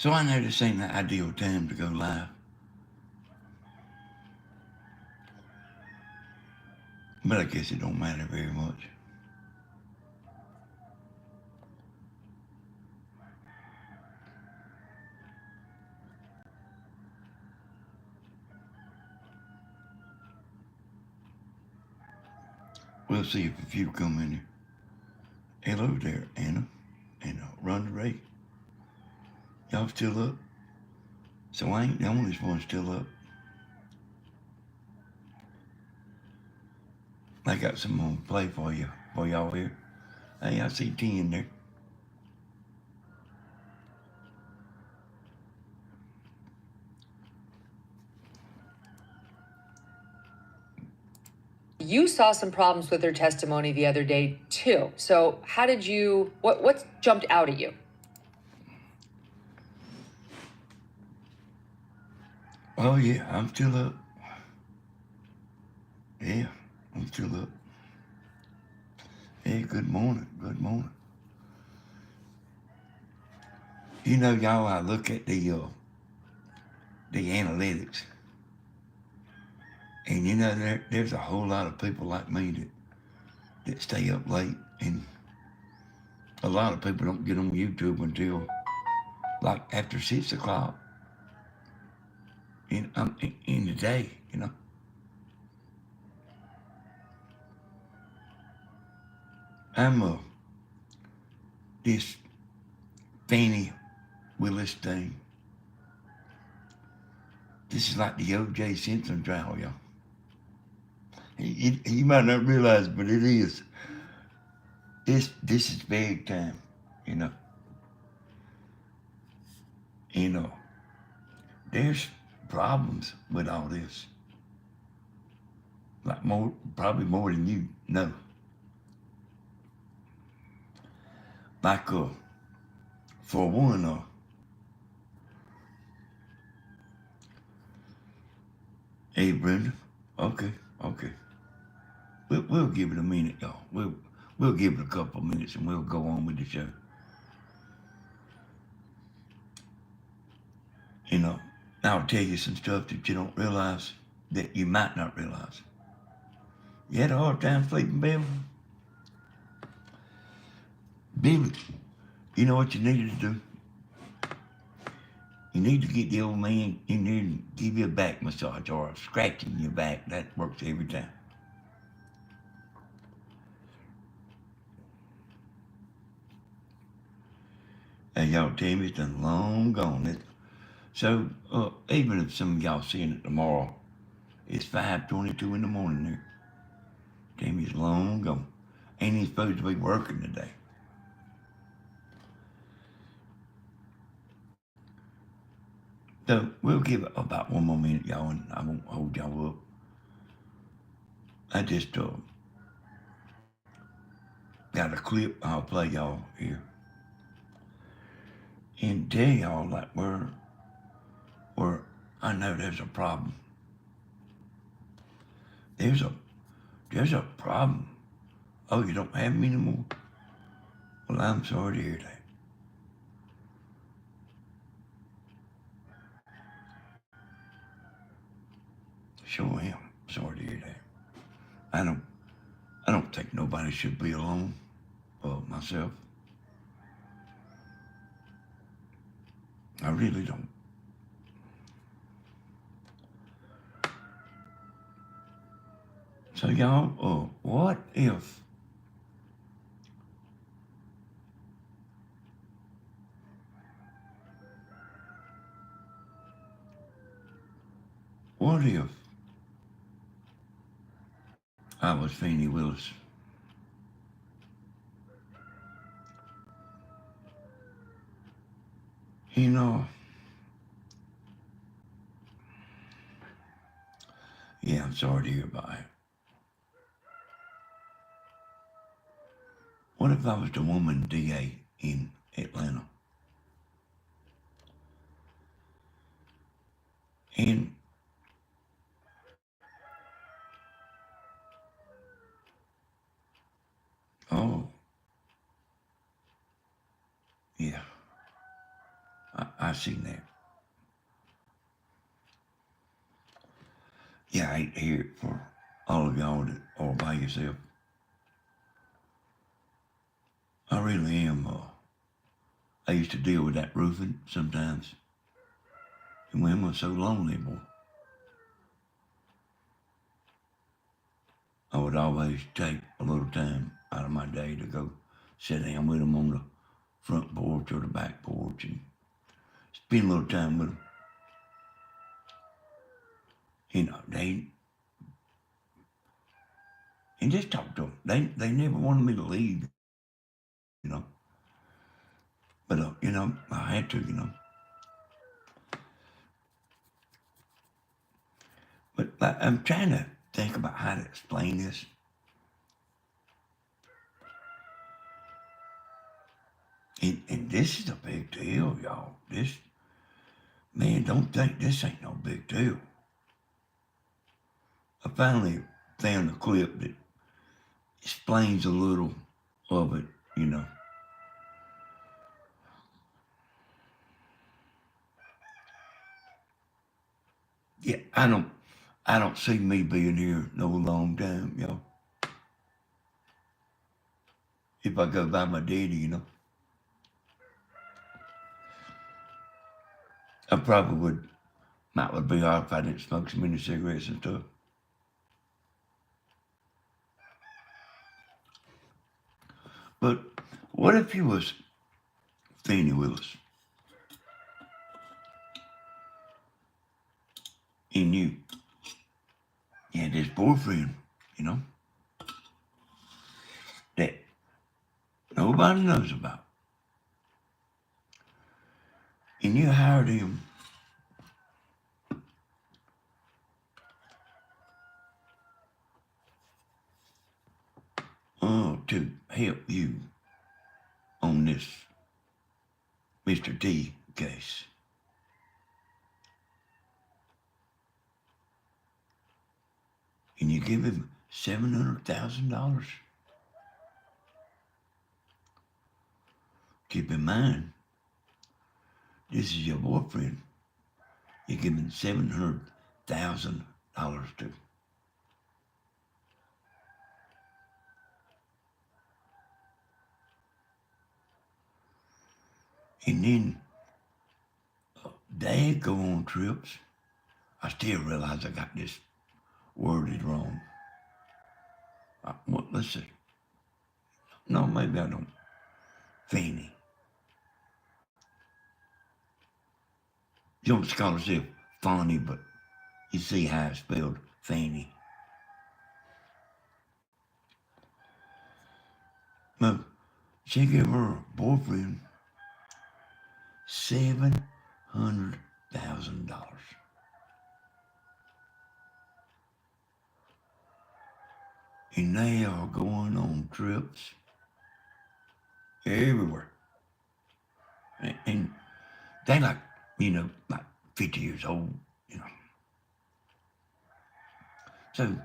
So I know this ain't the ideal time to go live. But I guess it don't matter very much. We'll see if a few come in here. Hello there, Anna and Rhonda Ray. Y'all still up? So I ain't the only one still up. I got some more play for y'all here. Hey, I see T in there. You saw some problems with her testimony the other day too. So how did you? What jumped out at you? Oh yeah, I'm still up. Yeah, I'm still up. Hey, good morning. Good morning. You know, y'all, I look at the analytics, and you know, there's a whole lot of people like me that stay up late, and a lot of people don't get on YouTube until like after 6 o'clock in the day, you know. I'm this Fani Willis thing. This is like the O.J. Simpson trial, y'all. You might not realize, but it is. This is big time, you know. You know, there's problems with all this. Like probably more than you know. Like, for one, hey, Brenda, okay. We'll give it a minute, y'all. We'll give it a couple of minutes and we'll go on with the show. You know, I'll tell you some stuff that you don't realize, that you might not realize. You had a hard time sleeping, Beverly? Billy, you know what you needed to do? You need to get the old man in there and give you a back massage or a scratching your back. That works every time. Hey, y'all, Tammy's done long gone. So, even if some of y'all seeing it tomorrow, it's 5:22 in the morning there. Tammy's long gone. Ain't he supposed to be working today? So, we'll give it about one more minute, y'all, and I won't hold y'all up. I just got a clip I'll play y'all here. And tell y'all like where I know there's a problem. There's a problem. Oh, you don't have me anymore? Well, I'm sorry to hear that. Sure am. Sorry to hear that. I don't think nobody should be alone. Myself. I really don't. So y'all, what if I was Fani Willis? You know, yeah, I'm sorry to hear about it. What if I was the woman DA in Atlanta? And oh, yeah, I I seen that. Yeah, I hate to hear it for all of y'all that are by yourself. I really am. I used to deal with that roofing sometimes. And women were so lonely, boy. I would always take a little time out of my day to go sit down with them on the front porch or the back porch and spend a little time with them. You know, and just talk to them. They never wanted me to leave, you know. But, you know, I had to, you know. But I'm trying to think about how to explain this. And this is a big deal, y'all. Man, don't think this ain't no big deal. I finally found a clip that explains a little of it, you know. Yeah, I don't see me being here no long time, y'all. If I go by my daddy, you know. I probably would be all right if I didn't smoke so many cigarettes and stuff. But what if you was Fani Willis and you had this boyfriend, you know, that nobody knows about, and you hired him to help you on this Mr. D case. And you give him $700,000. Keep in mind, this is your boyfriend. You're giving $700,000 to. And then Dad go on trips. I still realize I got this worded wrong. Well, let's see. No, maybe I don't. Fani. You don't call herself Fani, but you see how it's spelled, Fani. Well, she gave her boyfriend $700,000. And they are going on trips everywhere. And they like 50 years old, you know. So,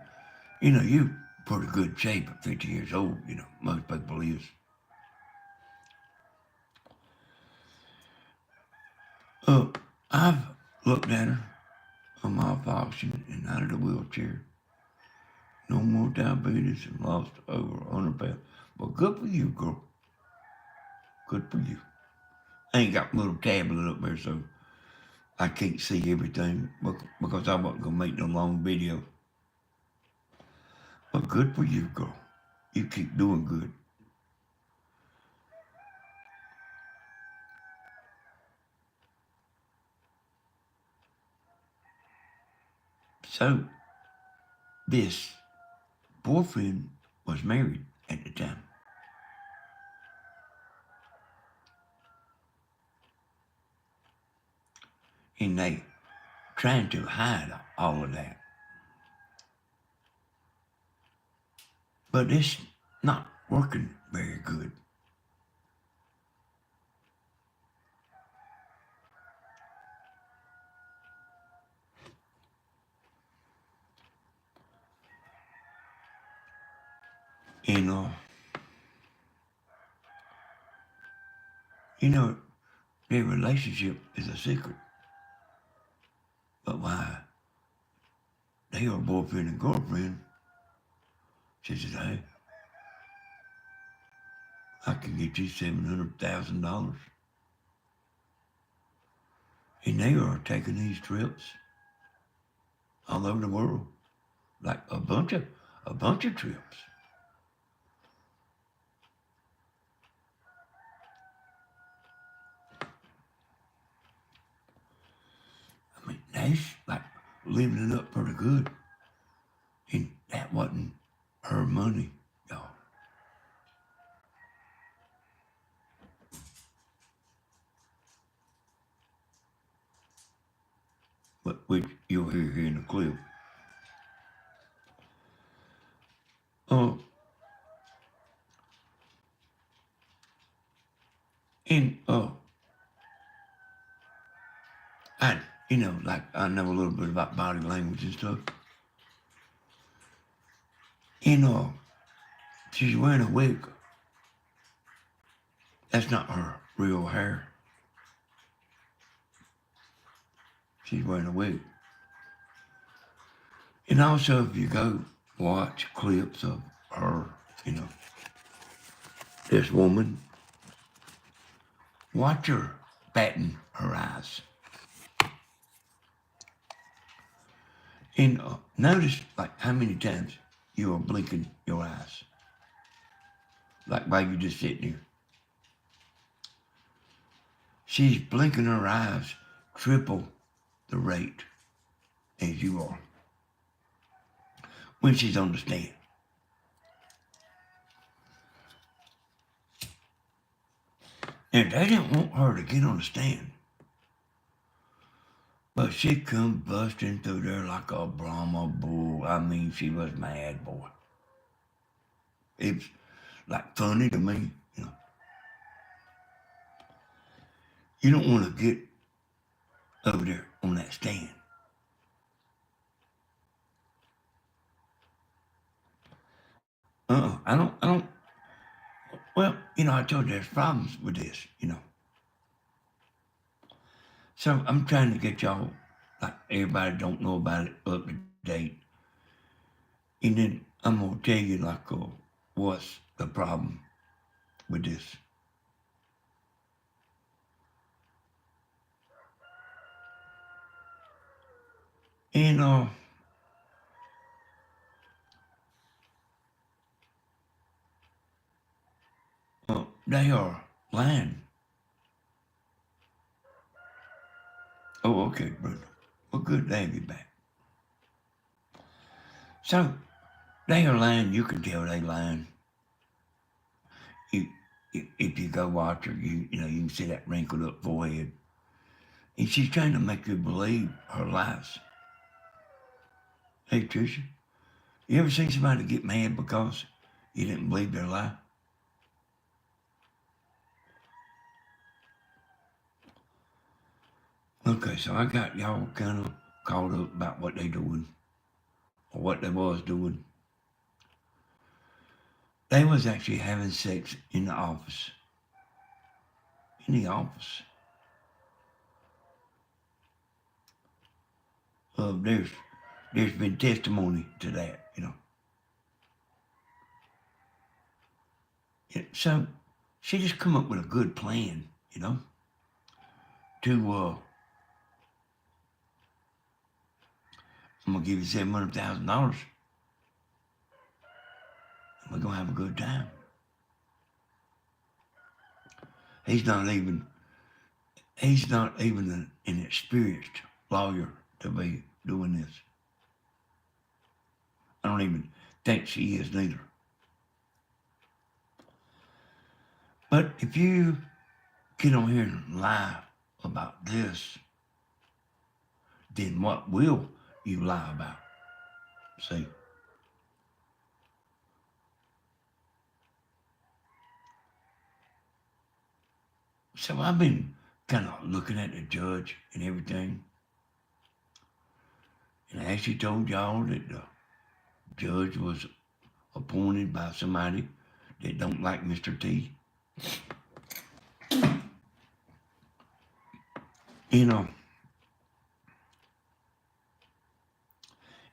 you pretty good shape at 50 years old, most people is. I've looked at her on my function and out of the wheelchair. No more diabetes and lost over 100 pounds. But good for you, girl. Good for you. I ain't got a little tablet up there, so I can't see everything because I wasn't going to make no long video. But good for you, girl. You keep doing good. So, this boyfriend was married at the time. And they trying to hide all of that. But it's not working very good. And, their relationship is a secret. But why they are boyfriend and girlfriend, she says, hey, I can get you $700,000. And they are taking these trips all over the world, like a bunch of trips. I mean, that's like living it up pretty good. And that wasn't her money, y'all. But which you'll hear here in the clip. And I, like I know a little bit about body language and stuff. And she's wearing a wig. That's not her real hair. She's wearing a wig. And also, if you go watch clips of her, this woman, watch her batting her eyes. And notice, like, how many times you are blinking your eyes. Like, while you're just sitting here. She's blinking her eyes triple the rate as you are when she's on the stand. And they didn't want her to get on the stand. But she come busting through there like a Brahma bull. I mean, she was mad, boy. It's like funny to me, You don't want to get over there on that stand. I don't. Well, I told you there's problems with this, So I'm trying to get y'all, like everybody don't know about it, up to date. And then I'm going to tell you, like, what's the problem with this. And they are lying. Oh, okay, brother. Well, good to have you back. So, they are lying. You can tell they lying. If you go watch her, you can see that wrinkled up forehead. And she's trying to make you believe her lies. Hey, Tricia, you ever seen somebody get mad because you didn't believe their lie? Okay, so I got y'all kind of caught up about what they doing, or what they was doing. They was actually having sex in the office. In the office. There's been testimony to that, So she just come up with a good plan, to I'm gonna give you $700,000. We're gonna have a good time. He's not even an experienced lawyer to be doing this. I don't even think she is neither. But if you get on here and lie about this, then what will you lie about? See? So I've been kind of looking at the judge and everything. And I actually told y'all that the judge was appointed by somebody that don't like Mr. T. You know,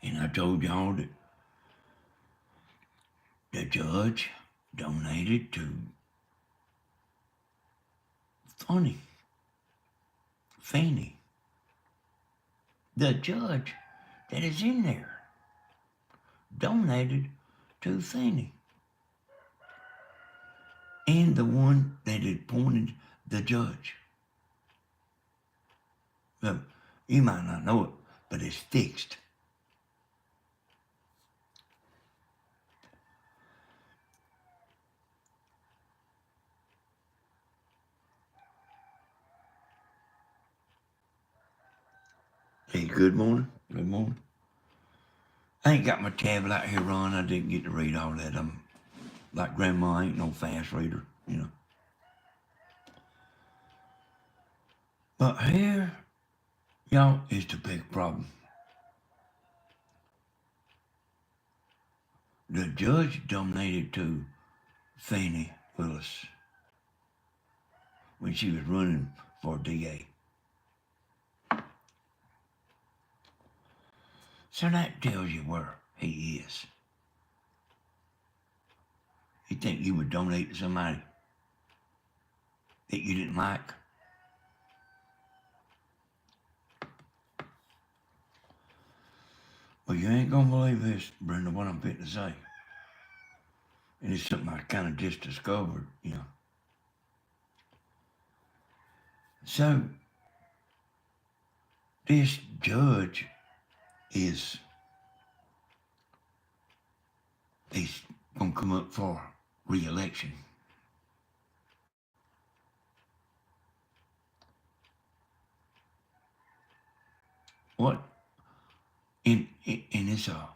and I told y'all that the judge donated to Fani. The judge that is in there donated to Fani. And the one that had appointed the judge. Well, you might not know it, but it's fixed. Hey, good morning. Good morning. I ain't got my tablet out here, Ron. I didn't get to read all that. I'm like Grandma, I ain't no fast reader, you know. But here, y'all, is the big problem. The judge donated to Fani Willis when she was running for DA. So that tells you where he is. You think you would donate to somebody that you didn't like? Well, you ain't gonna believe this, Brenda, what I'm fitting to say. And it's something I kind of just discovered, you know. So, this judge he's gonna come up for re-election. What? And it's a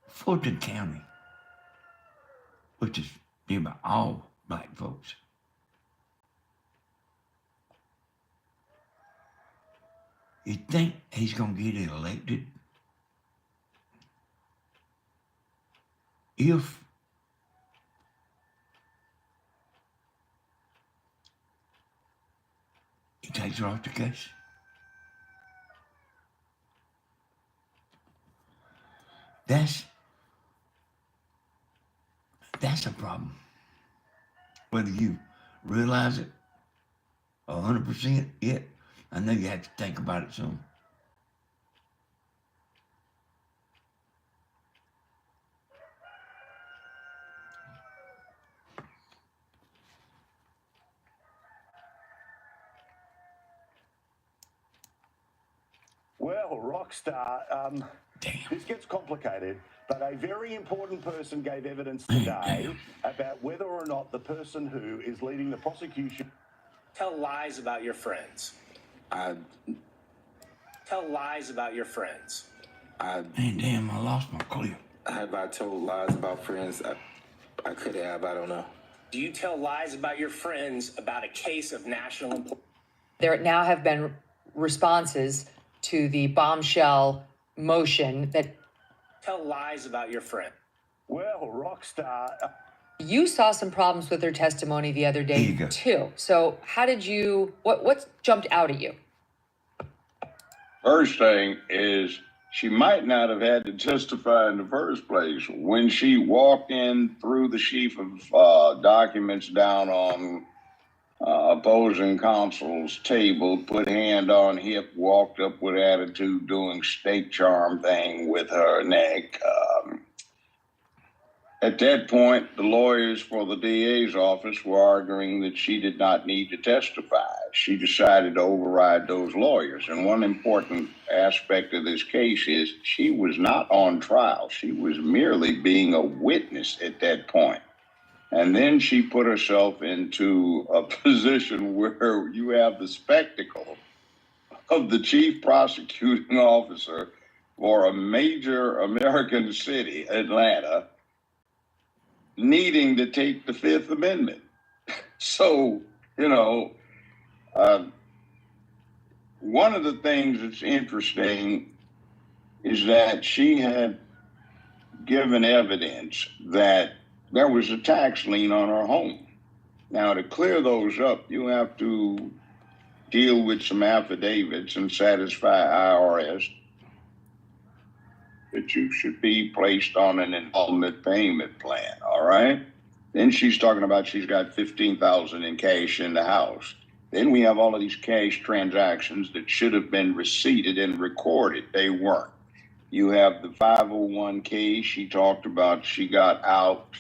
Fulton County, which is nearby all black folks. You think he's gonna get elected if he takes her off the case? That's a problem. Whether you realize it 100% yet, I know you have to think about it some. Well, Rockstar, Damn. this gets complicated, but a very important person gave evidence today about whether or not the person who is leading the prosecution... Tell lies about your friends. Tell lies about your friends. Man, damn, I lost my clip. Have I told lies about friends? I could have, I don't know. Do you tell lies about your friends about a case of national importance? There now have been responses to the bombshell motion that... Tell lies about your friend. Well, Rockstar... You saw some problems with her testimony the other day, too. So how did you... What jumped out at you? First thing is she might not have had to testify in the first place. When she walked in through the sheaf of documents down on opposing counsel's table, put hand on hip, walked up with attitude, doing snake charm thing with her neck. At that point, the lawyers for the DA's office were arguing that she did not need to testify. She decided to override those lawyers. And one important aspect of this case is she was not on trial. She was merely being a witness at that point. And then she put herself into a position where you have the spectacle of the chief prosecuting officer for a major American city, Atlanta, needing to take the Fifth Amendment. So, you know, one of the things that's interesting is that she had given evidence that there was a tax lien on her home. Now, to clear those up, you have to deal with some affidavits and satisfy IRS that you should be placed on an installment payment plan, all right? Then she's talking about she's got $15,000 in cash in the house. Then we have all of these cash transactions that should have been receipted and recorded. They weren't. You have the 501k she talked about, she got out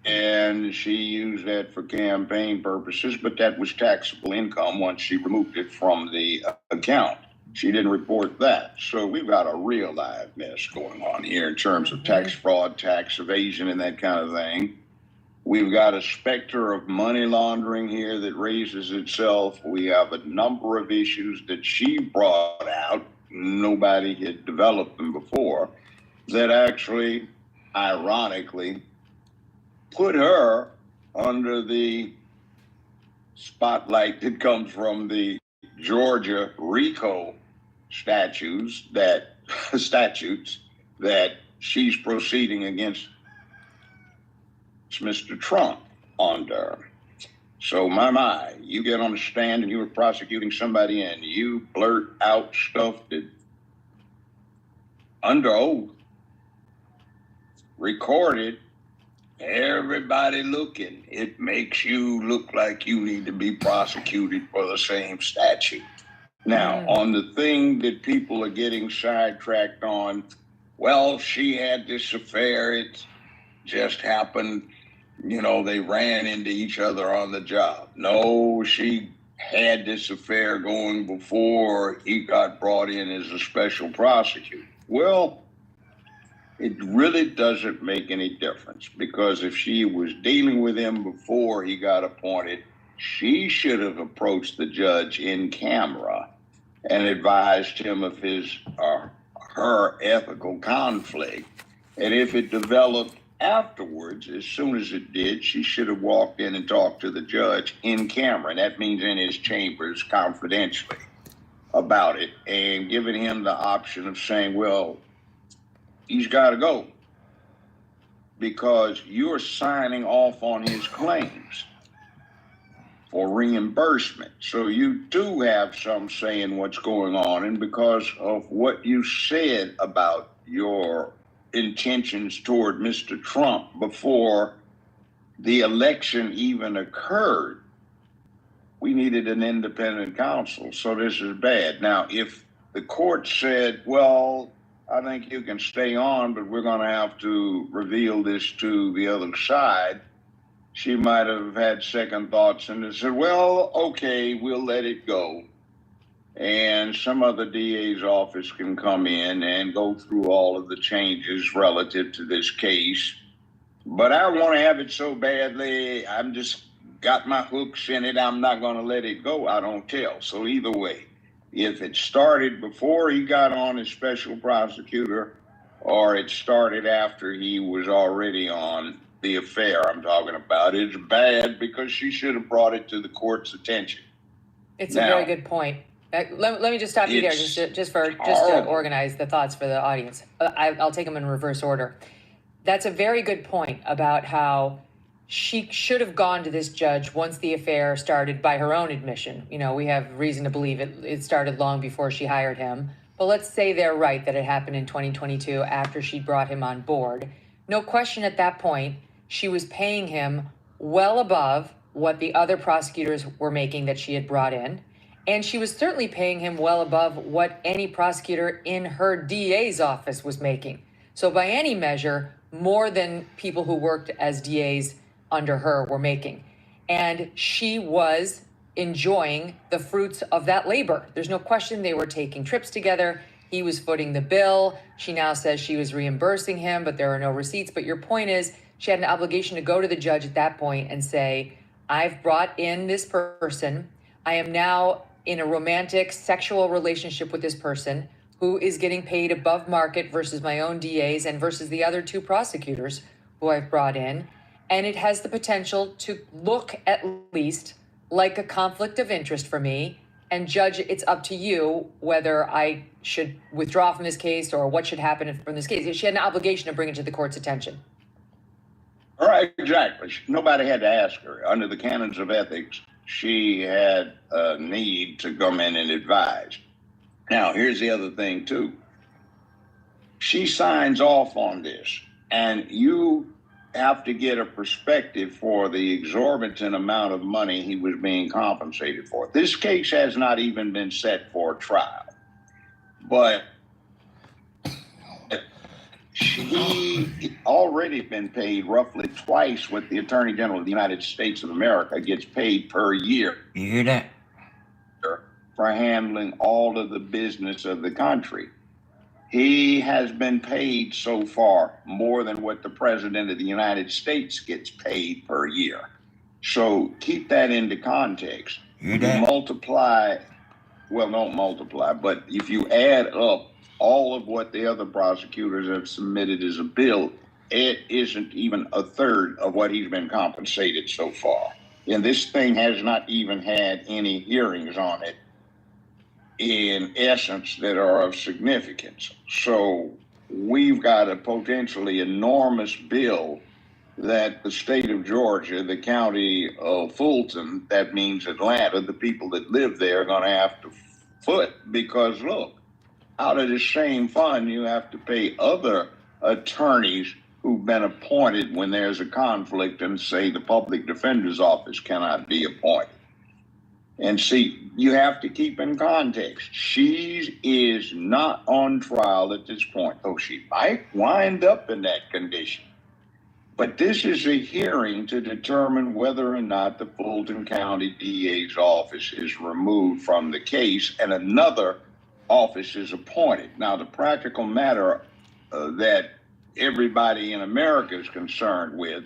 and she used that for campaign purposes, but that was taxable income once she removed it from the account. She didn't report that. So we've got a real live mess going on here in terms of tax fraud, tax evasion, and that kind of thing. We've got a specter of money laundering here that raises itself. We have a number of issues that she brought out. Nobody had developed them before, that actually, ironically, put her under the spotlight that comes from the Georgia RICO statutes that she's proceeding against Mr. Trump under. So my, you get on the stand and you were prosecuting somebody and you blurt out stuff that under oath, recorded, everybody looking. It makes you look like you need to be prosecuted for the same statute. Now, on the thing that people are getting sidetracked on, well, she had this affair, it just happened, you know, they ran into each other on the job. No, she had this affair going before he got brought in as a special prosecutor. Well, it really doesn't make any difference, because if she was dealing with him before he got appointed, she should have approached the judge in camera and advised him of his or her ethical conflict. And if it developed afterwards, as soon as it did, she should have walked in and talked to the judge in camera, and that means in his chambers confidentially about it, and given him the option of saying, well, he's got to go because you're signing off on his claims for reimbursement. So you do have some say in what's going on, and because of what you said about your intentions toward Mr. Trump before the election even occurred, we needed an independent counsel. So this is bad. Now, if the court said, well, I think you can stay on, but we're going to have to reveal this to the other side, she might have had second thoughts and said, well, okay, we'll let it go. And some other DA's office can come in and go through all of the changes relative to this case. But I want to have it so badly, I'm just got my hooks in it, I'm not going to let it go. I don't tell. So either way, if it started before he got on as special prosecutor or it started after he was already on the affair I'm talking about, it's bad because she should have brought it to the court's attention. It's now, a very good point. Let me just stop you there, just to organize the thoughts for the audience. I'll take them in reverse order. That's a very good point about how she should have gone to this judge once the affair started, by her own admission. You know, we have reason to believe it started long before she hired him. But let's say they're right that it happened in 2022 after she brought him on board. No question at that point, she was paying him well above what the other prosecutors were making that she had brought in. And she was certainly paying him well above what any prosecutor in her DA's office was making. So by any measure, more than people who worked as DAs under her were making. And she was enjoying the fruits of that labor. There's no question they were taking trips together. He was footing the bill. She now says she was reimbursing him, but there are no receipts. But your point is, she had an obligation to go to the judge at that point and say, I've brought in this person. I am now in a romantic sexual relationship with this person who is getting paid above market versus my own DAs and versus the other two prosecutors who I've brought in. And it has the potential to look at least like a conflict of interest for me. And judge, it's up to you whether I should withdraw from this case or what should happen from this case. She had an obligation to bring it to the court's attention. All right, exactly. Nobody had to ask her. Under the canons of ethics, she had a need to come in and advise. Now, here's the other thing, too. She signs off on this, and you have to get a perspective for the exorbitant amount of money he was being compensated for. This case has not even been set for trial, but he already been paid roughly twice what the Attorney General of the United States of America gets paid per year. You hear that? For handling all of the business of the country. He has been paid so far more than what the President of the United States gets paid per year. So keep that into context. Hear that? Don't multiply, but if you add up all of what the other prosecutors have submitted as a bill, it isn't even a third of what he's been compensated so far. And this thing has not even had any hearings on it in essence that are of significance. So we've got a potentially enormous bill that the state of Georgia, the county of Fulton, that means Atlanta, the people that live there are going to have to foot, because look, out of the same fund, you have to pay other attorneys who've been appointed when there's a conflict, and say the public defender's office cannot be appointed. And see, you have to keep in context. She is not on trial at this point, though she might wind up in that condition. But this is a hearing to determine whether or not the Fulton County DA's office is removed from the case and another office is appointed. Now, the practical matter that everybody in America is concerned with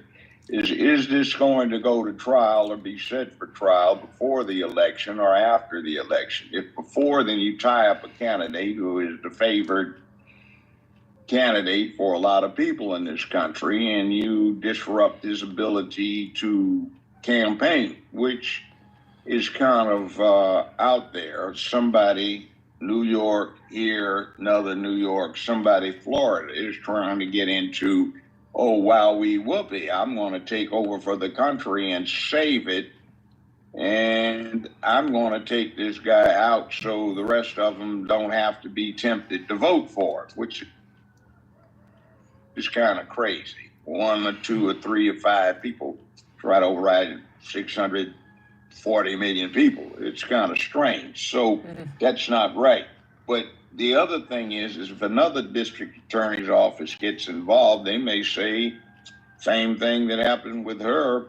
is this going to go to trial or be set for trial before the election or after the election? If before, then you tie up a candidate who is the favored candidate for a lot of people in this country, and you disrupt his ability to campaign, which is kind of out there. Somebody, New York here, another New York, somebody, Florida, is trying to get into, oh, wowee whoopee, I'm going to take over for the country and save it, and I'm going to take this guy out so the rest of them don't have to be tempted to vote for it, which is kind of crazy. 1 or 2 or 3 or 5 people try to override 640 million people. It's kind of strange. So that's not right. But the other thing is if another district attorney's office gets involved, they may say same thing that happened with her,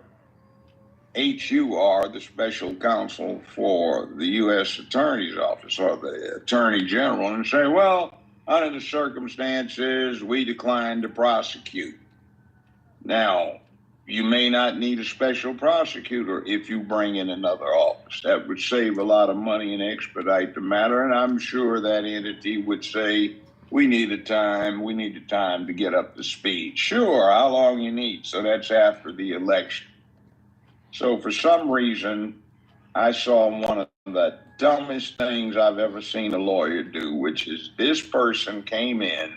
HUR, the special counsel for the U.S. Attorney's Office or the Attorney General, and say, well, under the circumstances, we declined to prosecute. Now, you may not need a special prosecutor if you bring in another office. That would save a lot of money and expedite the matter, and I'm sure that entity would say, we need time to get up to speed. Sure, how long you need? So that's after the election. So for some reason, I saw one of the dumbest things I've ever seen a lawyer do, which is this person came in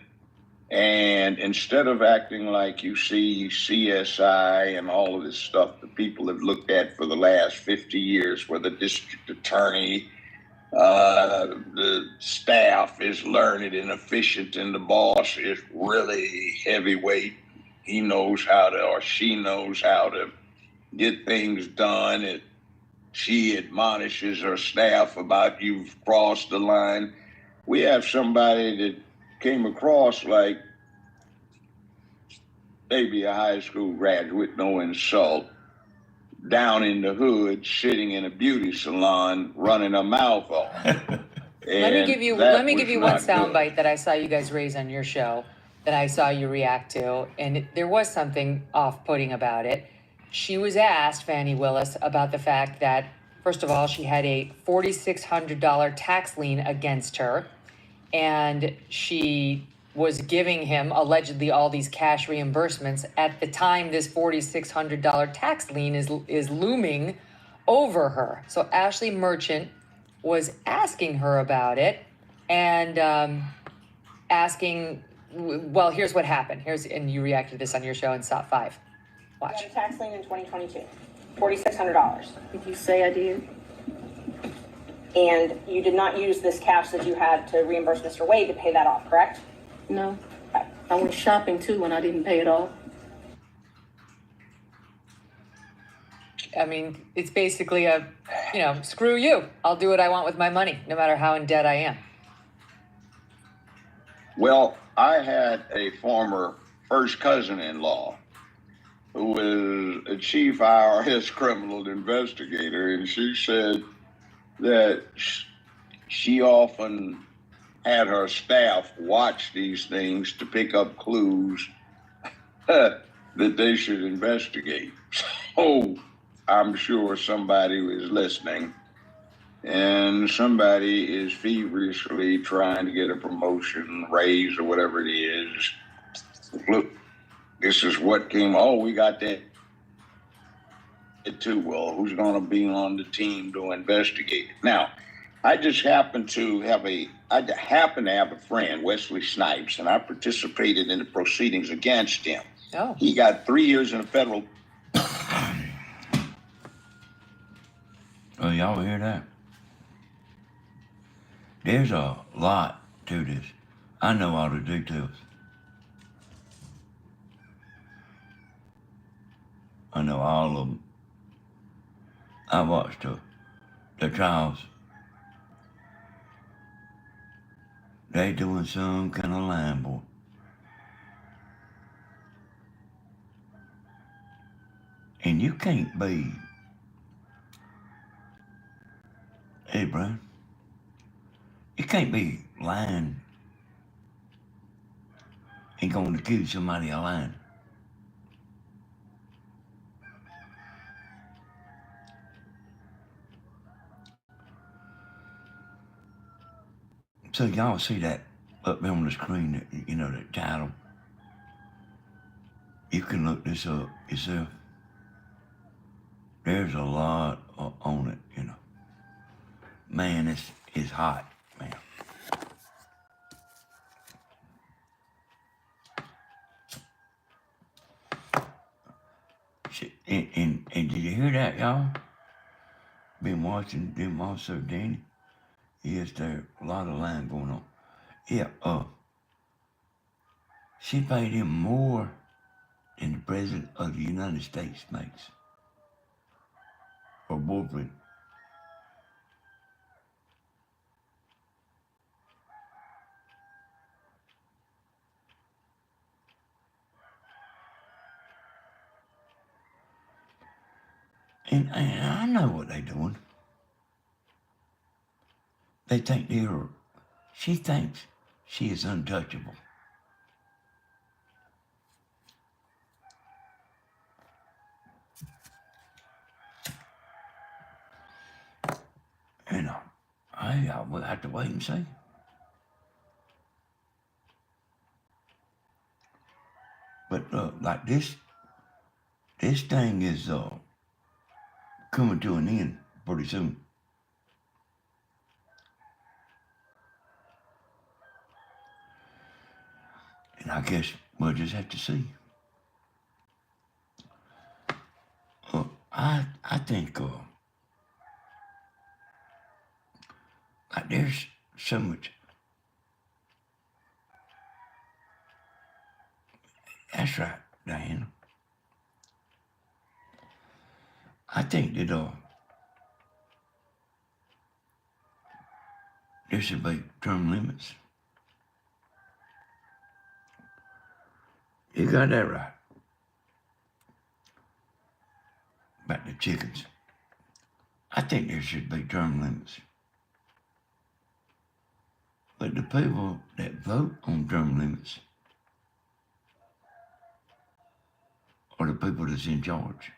and instead of acting like you see CSI and all of this stuff that people have looked at for the last 50 years, where the district attorney, the staff is learned and efficient and the boss is really heavyweight. He knows how to, or she knows how to get things done. She admonishes her staff about you've crossed the line. We have somebody that came across like maybe a high school graduate, no insult, down in the hood, sitting in a beauty salon, running her mouth off. Let me give you one soundbite that I saw you guys raise on your show that I saw you react to, and there was something off-putting about it. She was asked, Fani Willis, about the fact that, first of all, she had a $4,600 tax lien against her, and she was giving him allegedly all these cash reimbursements. At the time, this $4,600 tax lien is looming over her. So Ashley Merchant was asking her about it and asking, well, here's what happened. And you reacted to this on your show in SOT 5. Watch. You had a tax lien in 2022. $4,600. Did you say I did? And you did not use this cash that you had to reimburse Mr. Wade to pay that off, correct? No. Okay. I went shopping too when I didn't pay it off. I mean, it's basically a, screw you. I'll do what I want with my money, no matter how in debt I am. Well, I had a former first cousin-in-law who was a chief IRS criminal investigator, and she said that she often had her staff watch these things to pick up clues that they should investigate. So I'm sure somebody was listening, and somebody is feverishly trying to get a promotion, raise, or whatever it is. Look, this is what came. Oh, we got that too. Well, who's going to be on the team to investigate it? Now, I just happen to have a friend, Wesley Snipes, and I participated in the proceedings against him. Oh. He got 3 years in a federal. Oh, y'all hear that? There's a lot to this. I know all the details. I know all of them. I watched the trials. They doing some kind of line, boy. And you can't be, hey, bro, you can't be lying and going to accuse somebody of lying. So y'all see that up there on the screen, that title. You can look this up yourself. There's a lot on it, Man, it's hot, man. And did you hear that, y'all? Been watching them also, Danny. Yes, there's a lot of lying going on. Yeah, she paid him more than the President of the United States makes. Her boyfriend. And I know what they're doing. They think she thinks she is untouchable. I will have to wait and see. But like this thing is coming to an end pretty soon. And I guess we'll just have to see. I think like there's so much. That's right, Diana. I think that there should be term limits. You got that right. About the chickens. I think there should be term limits. But the people that vote on term limits are the people that's in charge.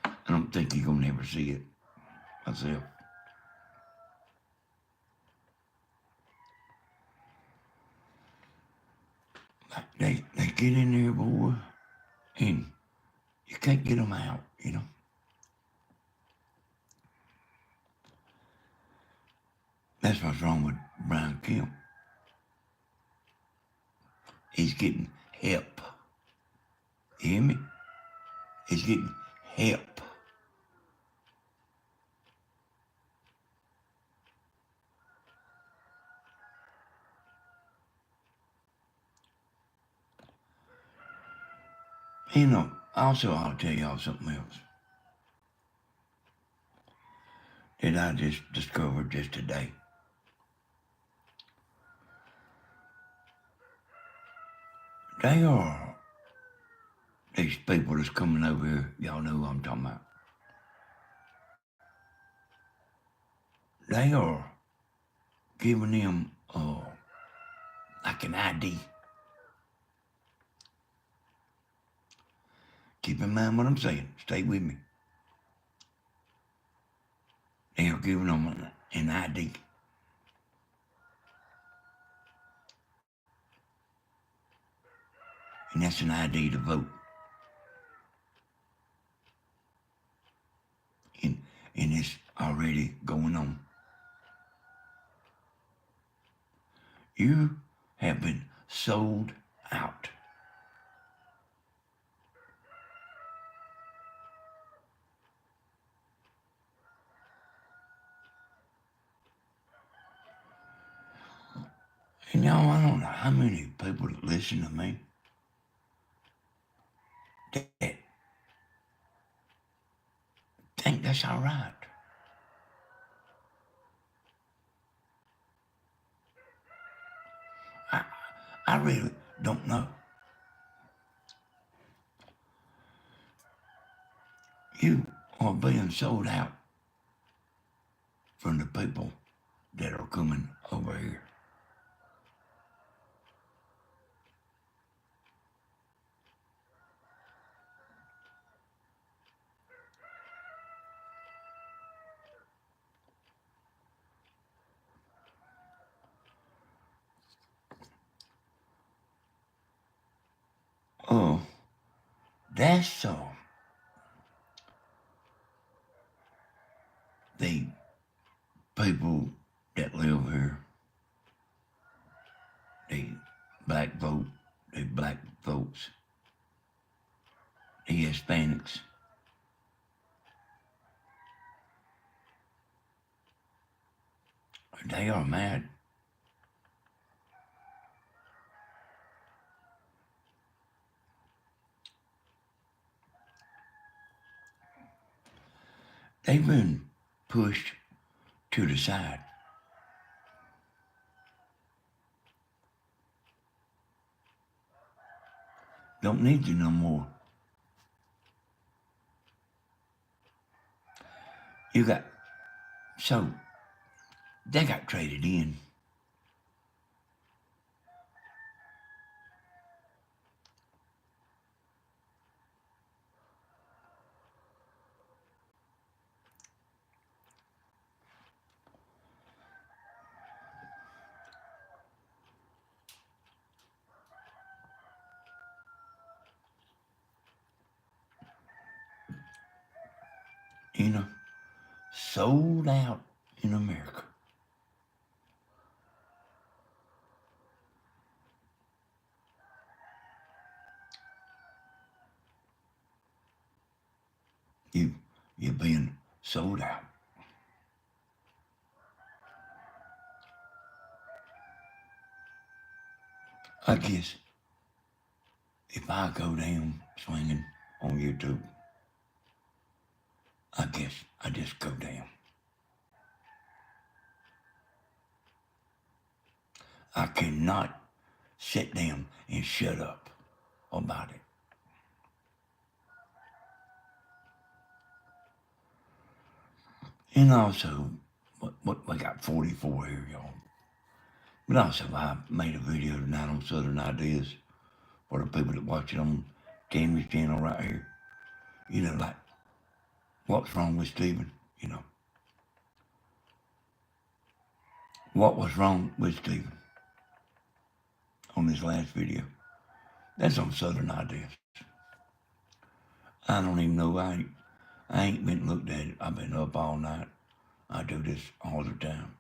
I don't think you're gonna never see it myself. Like they get in there, boy, and you can't get them out, That's what's wrong with Brian Kemp. He's getting help You hear me? It's getting help. You know, also I'll tell y'all something else that I just discovered just today. They are these people that's coming over here. Y'all know who I'm talking about. They are giving them like an ID. Keep in mind what I'm saying. Stay with me. They are giving them an ID. And that's an ID to vote. And it's already going on. You have been sold out. And y'all, I don't know how many people that listen to me that think that's all right. I really don't know. You are being sold out from the people that are coming over here. Oh, that's so. The people that live here, the black vote, the black folks, the Hispanics, they are mad. They've been pushed to the side. Don't need you no more. So they got traded in. You know, sold out in America. You're being sold out. I guess if I go down swinging on YouTube, I guess I just go down. I cannot sit down and shut up about it. And also, what we got 44 here, y'all. But also, I made a video tonight on Southern Ideas for the people that watch it on Tammy's channel right here. You know, like, what's wrong with Stephen? You know, what was wrong with Stephen on this last video? That's on Southern Ideas. I don't even know. I ain't been looked at it. I've been up all night. I do this all the time.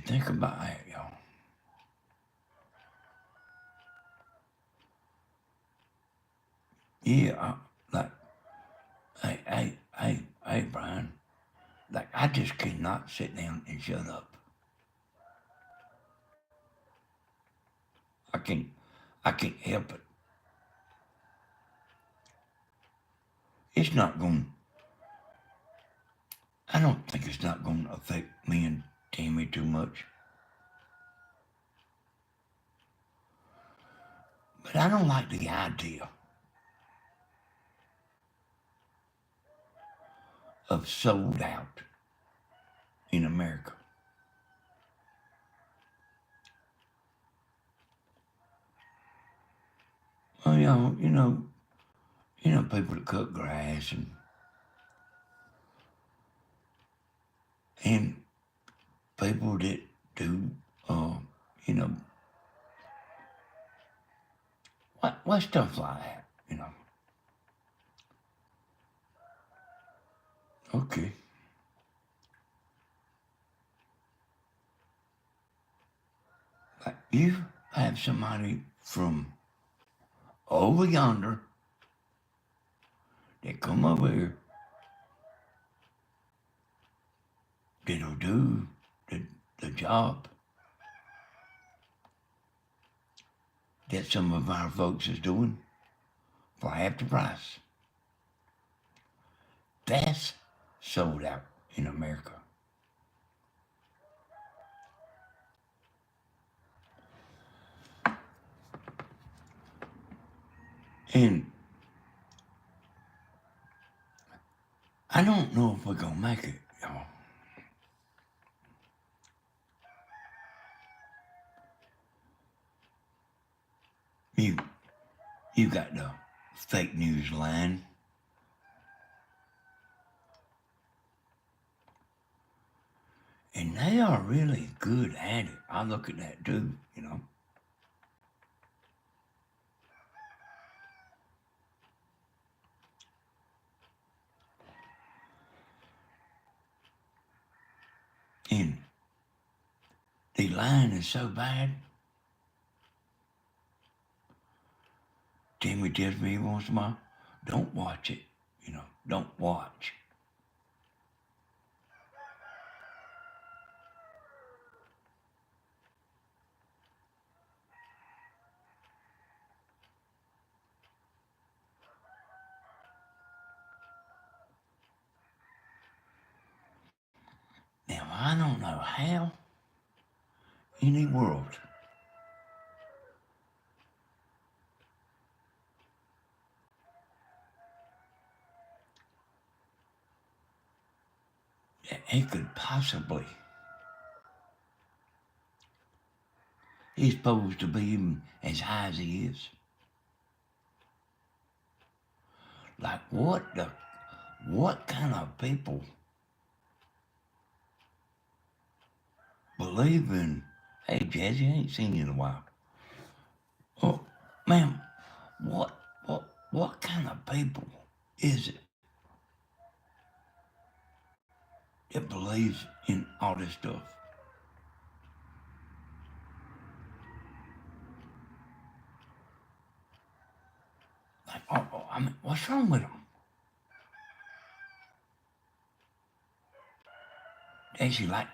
think about that, y'all. Yeah, hey, Brian. Like, I just cannot sit down and shut up. I can't help it. It's not I don't think it's not going to affect me and Tammy too much. But I don't like the idea of sold out in America. Well, you know, people that cut grass and people that do, what stuff like that, Okay. Like you have somebody from over yonder that come over here that'll do the job that some of our folks is doing for half the price. That's sold out in America. And I don't know if we're gonna make it, y'all. You got the fake news line. And they are really good at it. I look at that too, And the line is so bad. Tammy tells me once in a while, don't watch it, don't watch. Now, I don't know how in the world that it could possibly, he's supposed to be even as high as he is. Like, what kind of people believe in, hey, Jazzy, I ain't seen you in a while. Oh, ma'am, what kind of people is it that believes in all this stuff? Like, I mean, what's wrong with them? Actually, like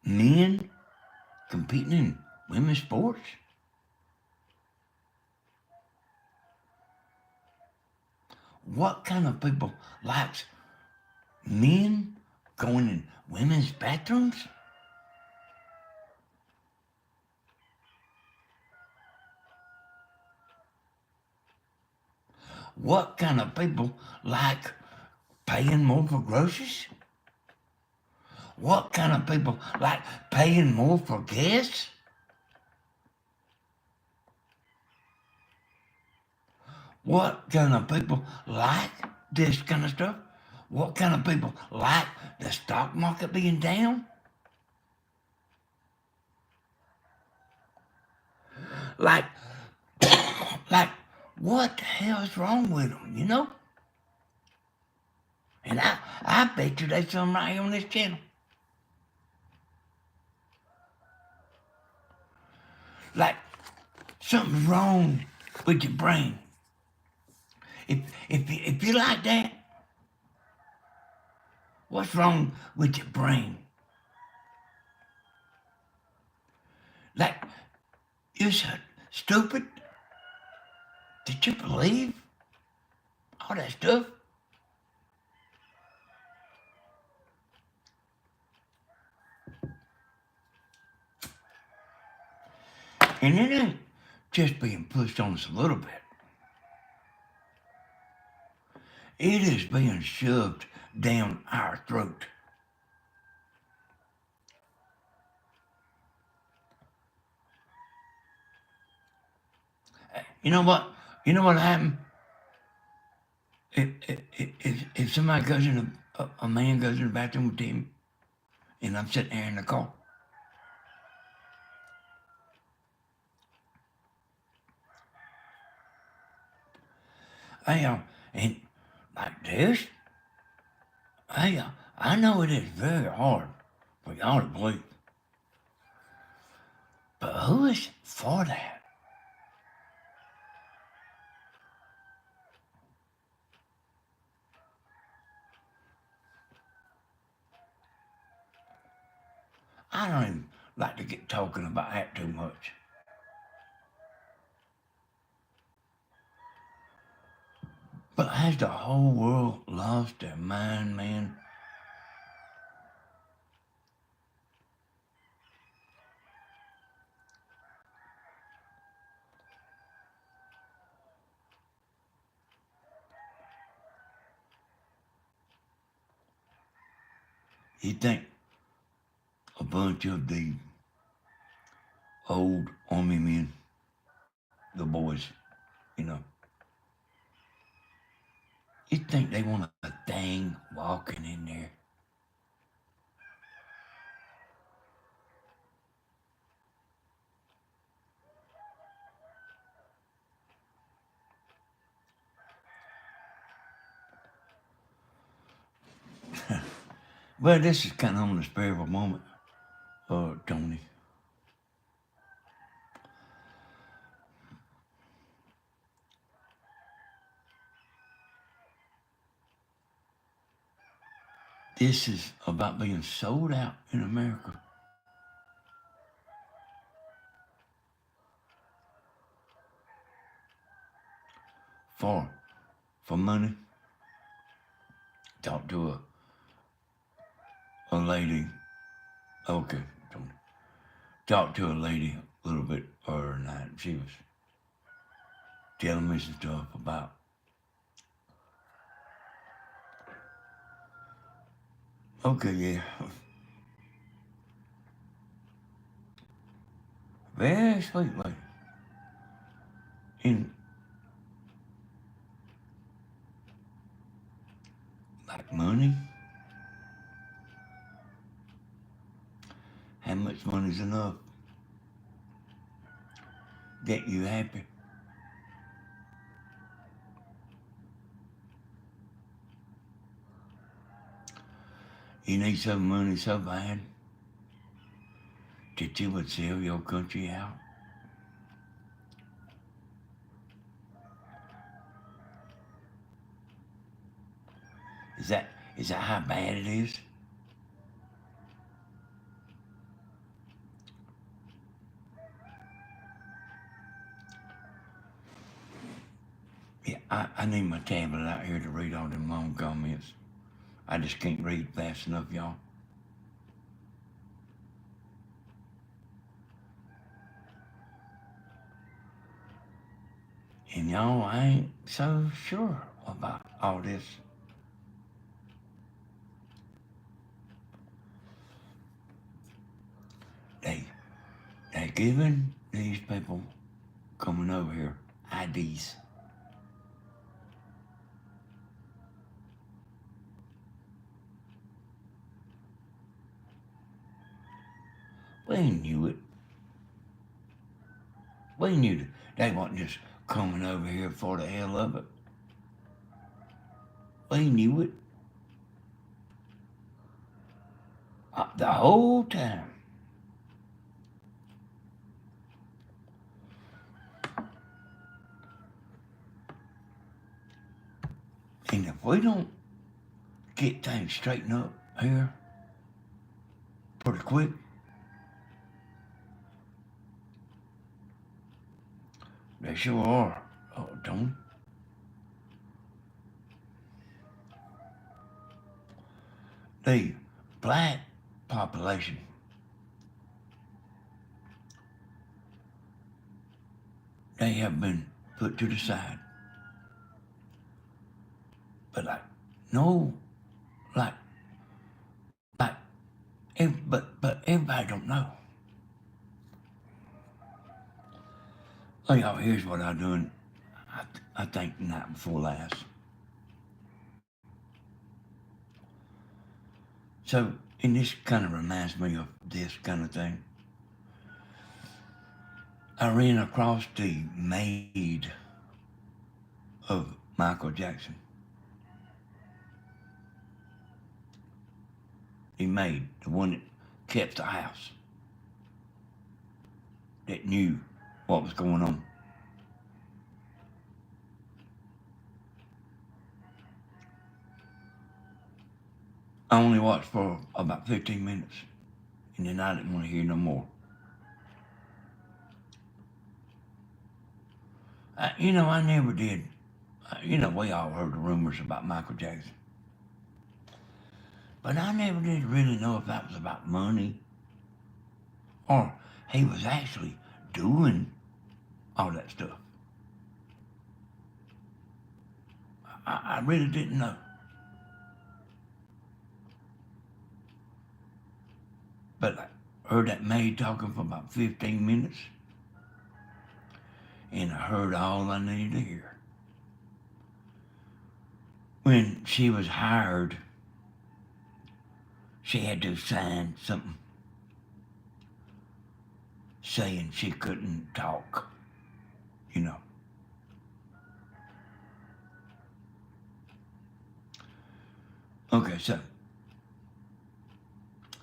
men competing in women's sports? What kind of people likes men going in women's bathrooms? What kind of people like paying more for groceries? What kind of people like paying more for gas? What kind of people like this kind of stuff? What kind of people like the stock market being down? Like, what the hell is wrong with them, And I bet you there's some right here on this channel. like something's wrong with your brain. If you like that, what's wrong with your brain? Like, you're so stupid that you believe all that stuff? And it ain't just being pushed on us a little bit. It is being shoved down our throat. You know what? You know what happened? If somebody goes in a man goes in the bathroom with him, and I'm sitting there in the car, and like this, I know it is very hard for y'all to believe, but who is for that? I don't even like to get talking about that too much. But has the whole world lost their mind, man? You think a bunch of the old army men, the boys, you know, you think they want a thing walking in there? Well, this is kind of on the spur of a moment, Tony. This is about being sold out in America. For money. Talk to a lady. Okay, Tony. Talked to a lady a little bit earlier tonight. She was telling me some stuff about yeah. Very sweet lady. And like money. How much money's enough? Get you happy? You need some money so bad that you would sell your country out? Is that how bad it is? Yeah, I need my tablet out here to read all them long comments. I just can't read fast enough, y'all. And y'all, I ain't so sure about all this. They're giving these people coming over here IDs. We knew it. We knew that they wasn't just coming over here for the hell of it. We knew it. The whole time. if we don't get things straightened up here pretty quick, they sure are, Tony. The black population they have been put to the side. But no, like, but everybody don't know. Oh, y'all, here's what I'm doing. I think the night before last. So, and this kind of reminds me of this kind of thing. I ran across the maid of Michael Jackson. The maid, the one that kept the house, that knew what was going on. I only watched for about 15 minutes, and then I didn't want to hear no more. I never did. We all heard the rumors about Michael Jackson. But I never did really know if that was about money or he was actually doing all that stuff. I really didn't know. But I heard that maid talking for about 15 minutes, and I heard all I needed to hear. When she was hired, she had to sign something saying she couldn't talk, Okay, so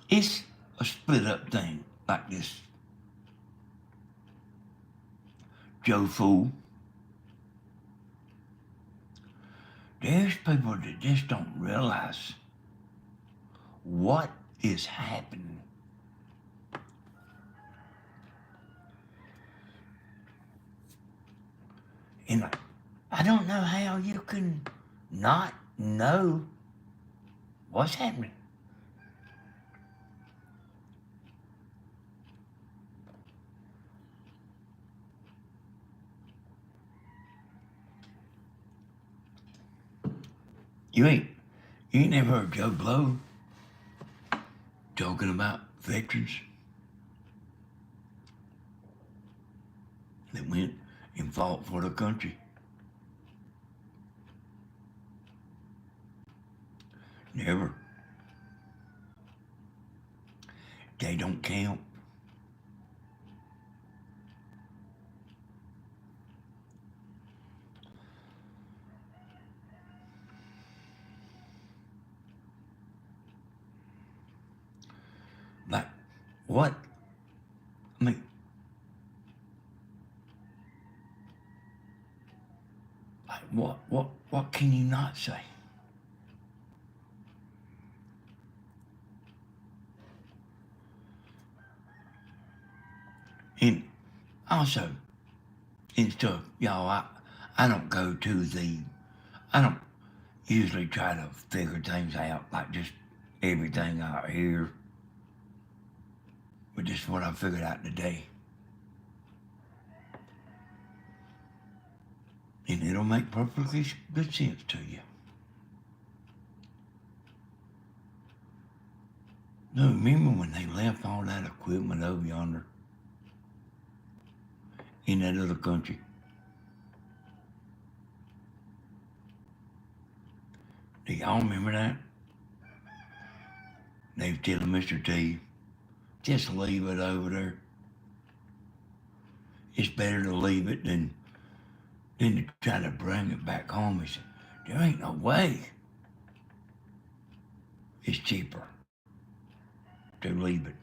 it's a split up thing like this. Joe Fool. There's people that just don't realize what is happening. And I don't know how you can not know what's happening. You ain't never heard Joe Blow talking about veterans that went and fought for the country. Never. They don't count. Like, what? I mean, like, what can you not say? And also, and stuff, y'all, I don't go to I don't usually try to figure things out, like just everything out here. But this is what I figured out today. And it'll make perfectly good sense to you. No, remember when they left all that equipment over yonder in that other country? Do y'all remember that? They was telling Mr. T, just leave it over there. It's better to leave it than to try to bring it back home. He said, there ain't no way. It's cheaper to leave it.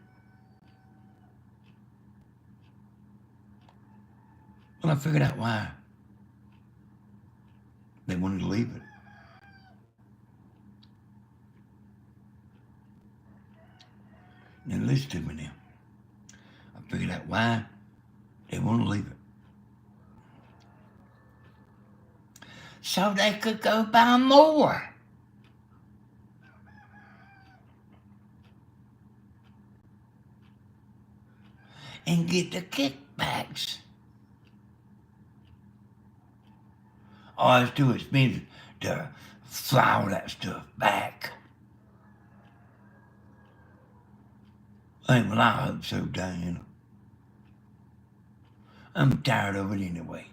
Well, I figured out why they wanted to leave it. Now listen to me now. I figured out why they want to leave it. So they could go buy more. And get the kickbacks. Oh, it's too expensive to fly all that stuff back. Well, I hope so, Diana. I'm tired of it anyway.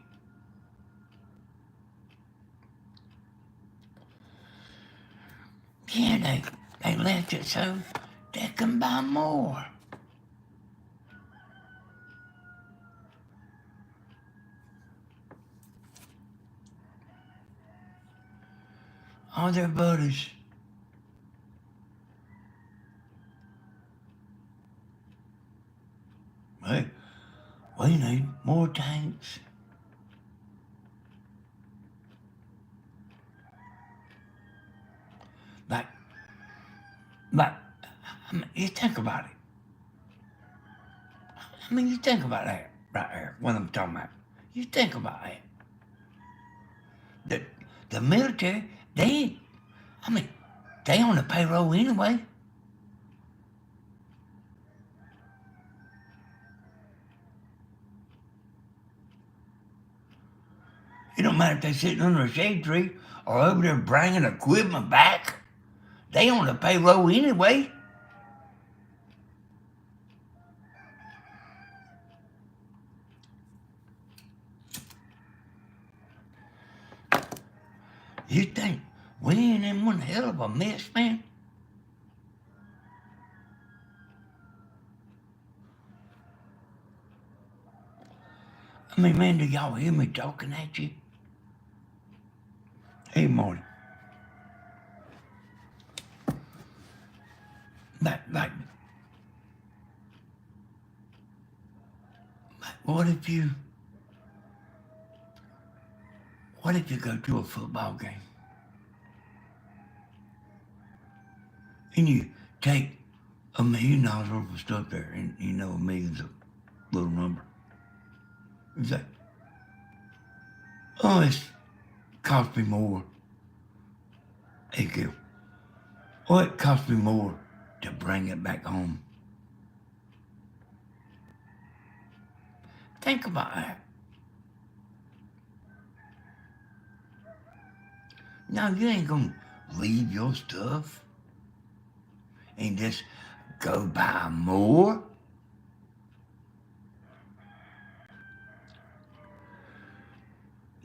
Yeah, they left it so they can buy more. All their buddies. Hey, we need more tanks. But I mean, you think about it. I mean, you think about that right there, what I'm talking about. You think about that. The military, they on the payroll anyway. It don't matter if they're sitting under a shade tree or over there bringing equipment back. They on the payroll anyway. You think we ain't in one hell of a mess, man? I mean, man, do y'all hear me talking at you? Hey, Marty. Like, what if you go to a football game and you take $1 million worth of stuff there, and you know $1 million's a little number. It's like, oh, it's cost me more. Hey, Gil. Oh, it cost me more to bring it back home. Think about that. Now, you ain't gonna leave your stuff and just go buy more.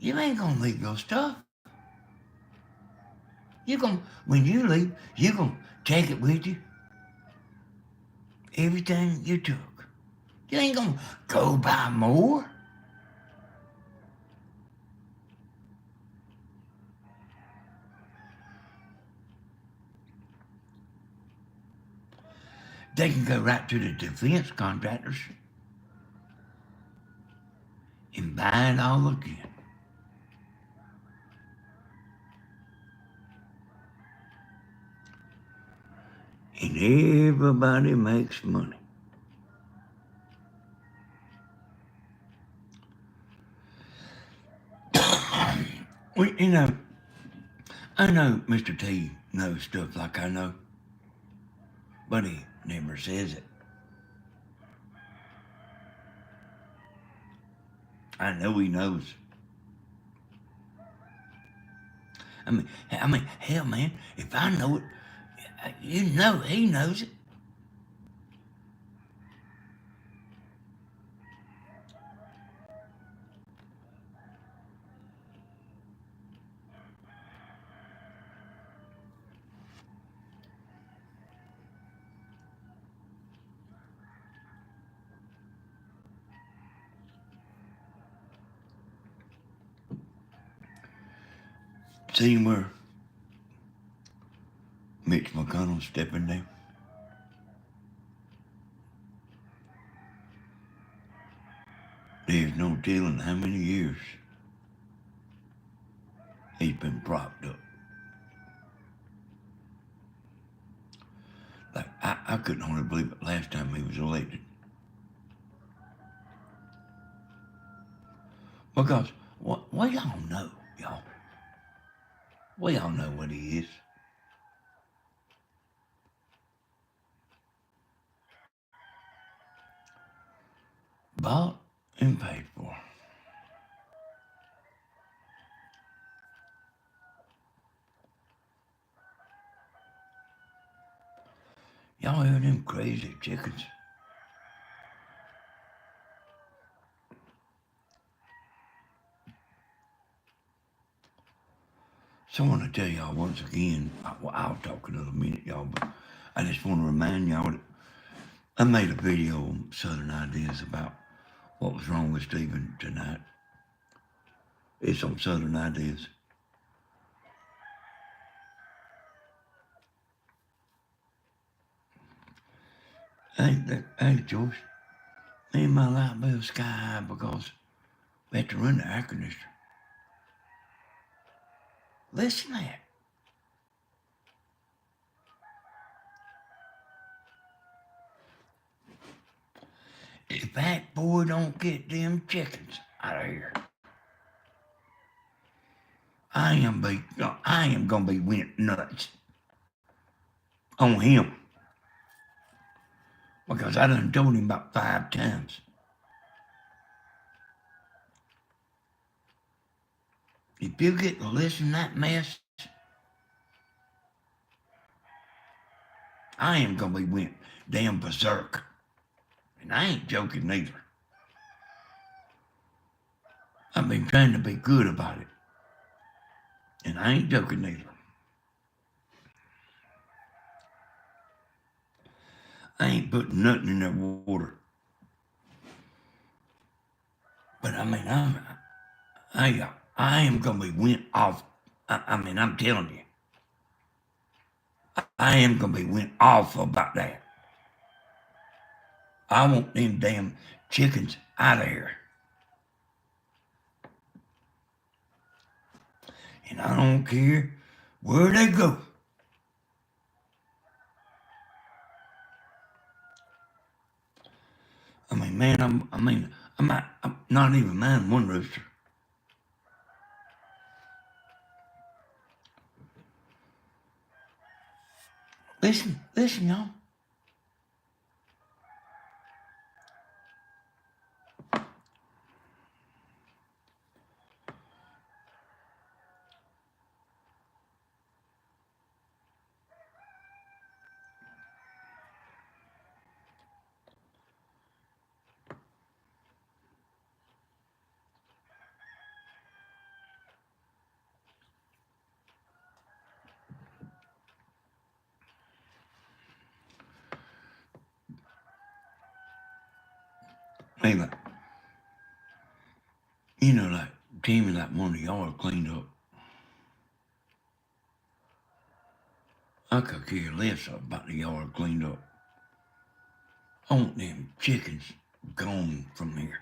You ain't gonna leave your stuff. When you leave, you're gonna take it with you. Everything you took. You ain't gonna go buy more. They can go right to the defense contractors and buy it all again. And everybody makes money. Well, you know, I know Mr. T knows stuff like I know, but he never says it. I know he knows. I mean, hell, man, if I know it, you know he knows it. See where Mitch McConnell's stepping down? There's no telling how many years he's been propped up. Like, I couldn't hardly believe it last time he was elected. Because we all know, y'all. We all know what he is. Bought and paid for. Y'all hear them crazy chickens? So I want to tell y'all once again, I'll talk in a little minute, y'all, but I just want to remind y'all that I made a video on Southern Ideas about what was wrong with Stephen tonight. It's on Southern Ideas. Hey, George, me and my light bill sky high because we had to run the air conditioner. Listen to that. If that boy don't get them chickens out of here, I am gonna be went nuts on him. Because I done told him about 5 times. If you get to listen to that mess, I am gonna be went damn berserk. And I ain't joking neither. I've been trying to be good about it. And I ain't joking neither. I ain't putting nothing in that water. But I mean, I am gonna be went off. I'm telling you. I am gonna be went off about that. I want them damn chickens out of here. And I don't care where they go. I mean, man, I'm not even mind one rooster. Listen, y'all. Hey, like, you know, like, Tammy, like one of y'all cleaned up. I could care less about the yard cleaned up. I want them chickens gone from here.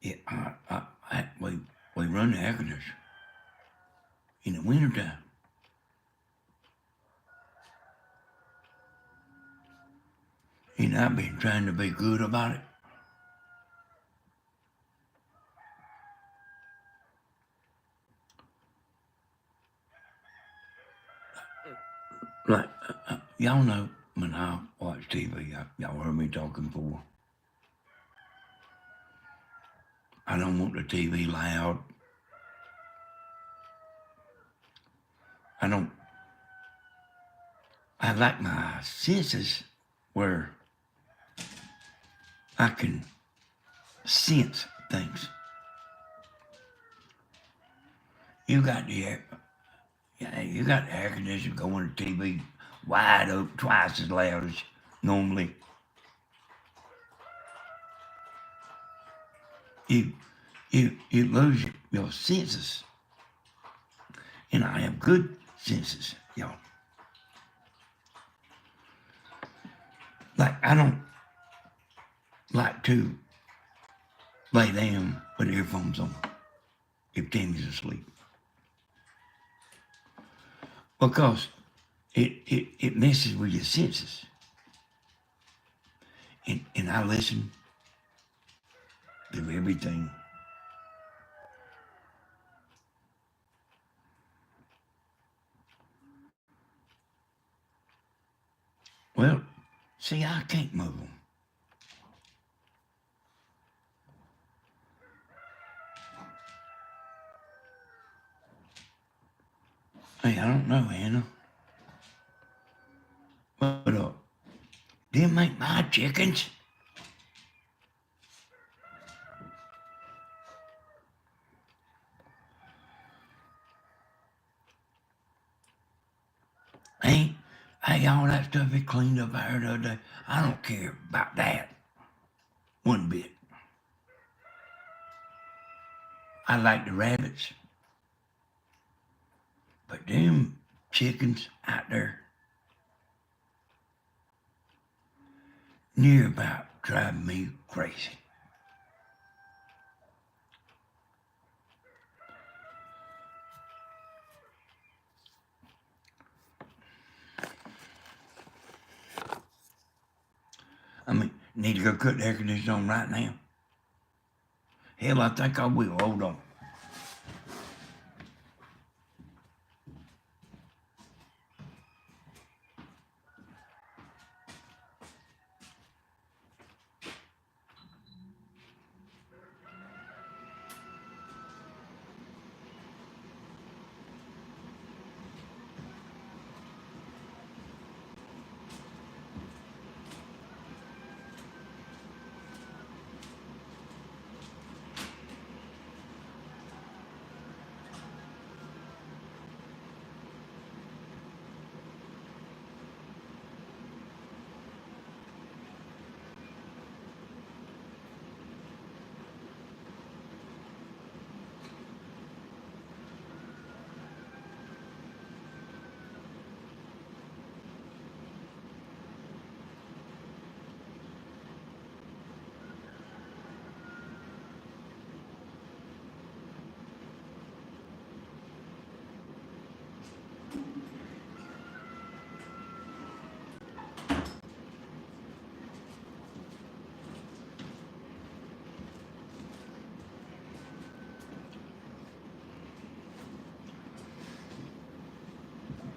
Yeah, we run the air conditioner in the wintertime. And I've been trying to be good about it. Like, y'all know when I watch TV, y'all heard me talking before. I don't want the TV loud. I like my senses where I can sense things. You got the air conditioner going, the TV wide open, twice as loud as normally. You lose your senses. And I have good senses, y'all. Like, I don't like to lay down with earphones on. if Tammy's asleep. Because it messes with your senses. And I listen to everything. Well, see, I can't move them. Hey, I don't know, Anna. But them ain't my chickens. Hey, all that stuff is cleaned up out the other day. I don't care about that one bit. I like the rabbits. But them chickens out there near about drive me crazy. I mean, need to go cut the air conditioner on right now. Hell, I think I will. Hold on.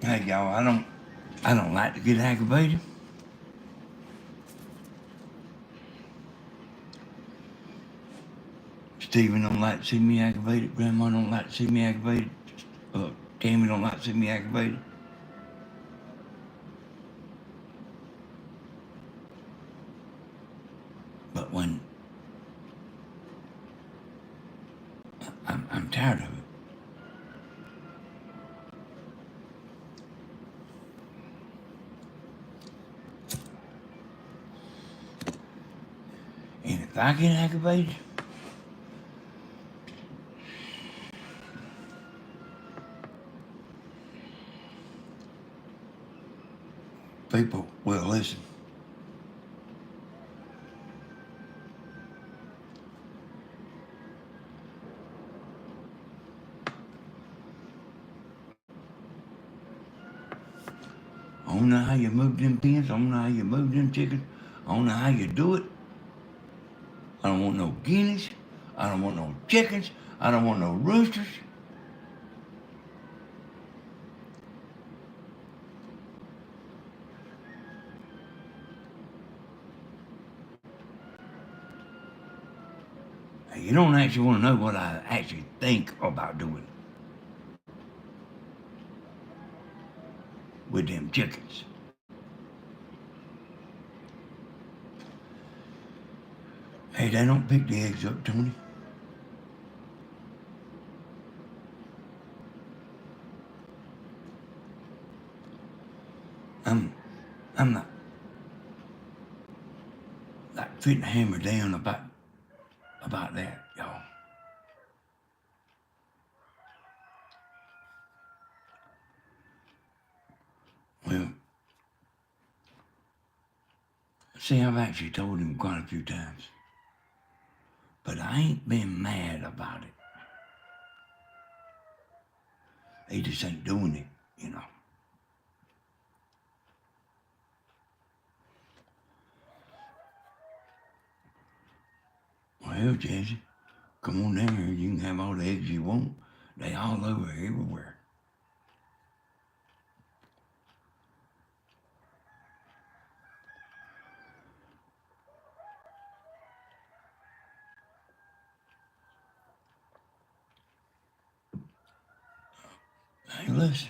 Hey, y'all, I don't like to get aggravated. Stephen don't like to see me aggravated. Grandma don't like to see me aggravated. Tammy don't like to see me aggravated. But when I'm tired of it. And if I get aggravated, people will listen. I don't know how you move them pins. I don't know how you move them chickens. I don't know how you do it. I don't want no guineas. I don't want no chickens. I don't want no roosters. You don't actually want to know what I actually think about doing with them chickens. Hey, they don't pick the eggs up, Tony. I'm not like fitting to hammer down about that, y'all. Well, see, I've actually told him quite a few times, but I ain't been mad about it. He just ain't doing it, you know. Well, Jesse, come on down here. You can have all the eggs you want. They all over everywhere. Hey, listen.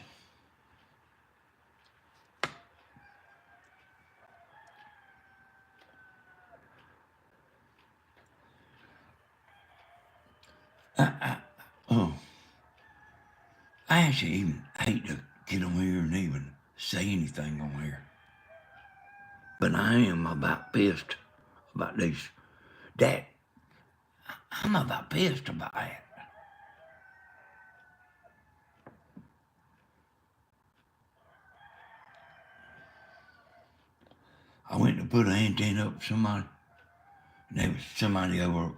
I actually even hate to get on here and even say anything on here. But I am about pissed about this. I'm about pissed about it. I went to put an antenna up for somebody, and there was somebody over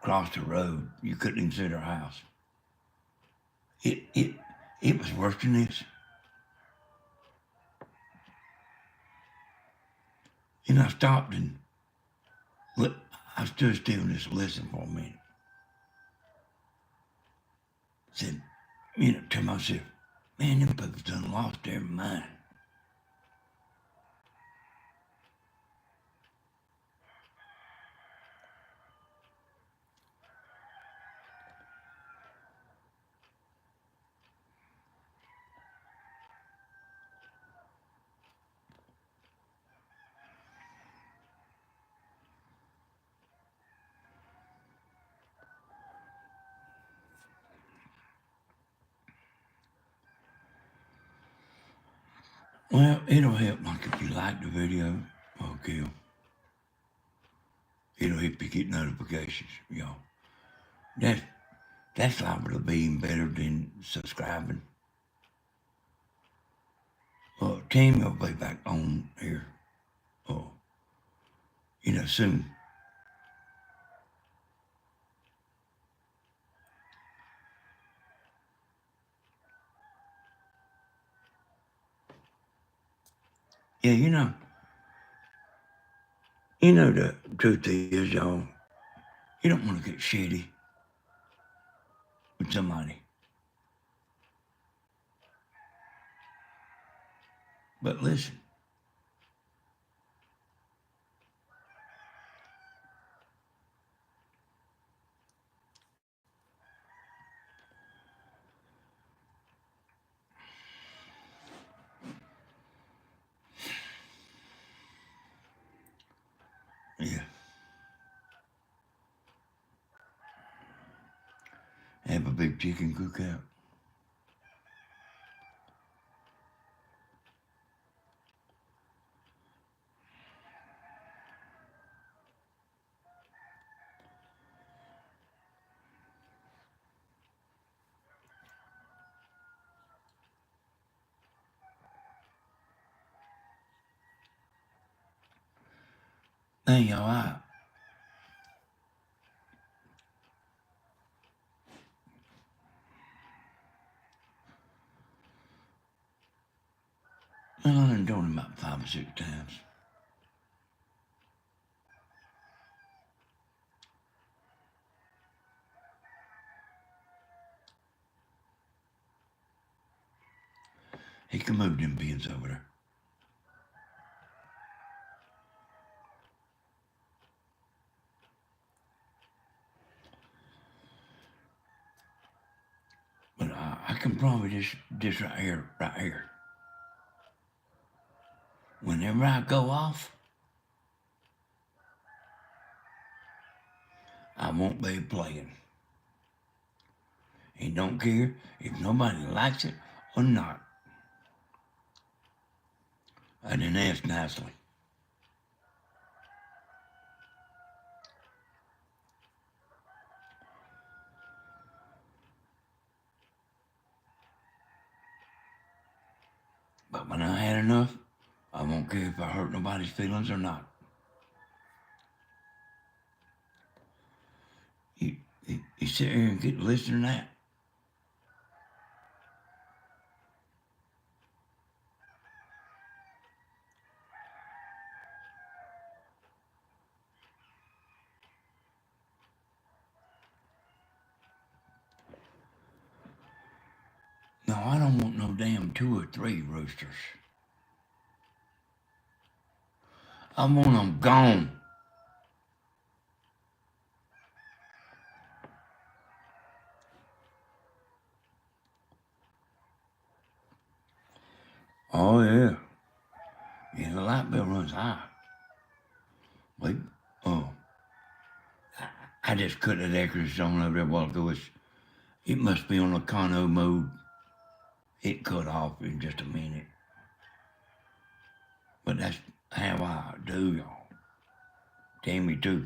across the road. You couldn't even see their house. It was worse than this. And I stopped and look, I stood still and just listened for a minute. Said, to myself, man, them folks done lost their mind. Well, it'll help, like if you like the video, okay. It'll help you get notifications, y'all. That's liable to be even better than subscribing. Tammy will be back on here, soon. Yeah, the truth is, y'all, you don't want to get shitty with somebody. But listen, yeah. Have a big chicken cookout. Hey, y'all, I done told him about 5 or 6 times. He can move them bins over there. But I can probably this right here. Whenever I go off, I won't be playing. He don't care if nobody likes it or not. I didn't ask nicely. But when I had enough, I won't care if I hurt nobody's feelings or not. You sit here and get listening to that. No, I don't want no damn 2 or 3 roosters. I want them gone. Oh, yeah. Yeah, the light bill runs high. Wait, oh. I just cut that air conditioner on over there a while ago. It must be on econo mode. It cut off in just a minute. But that's how I do, y'all. Tammy, too.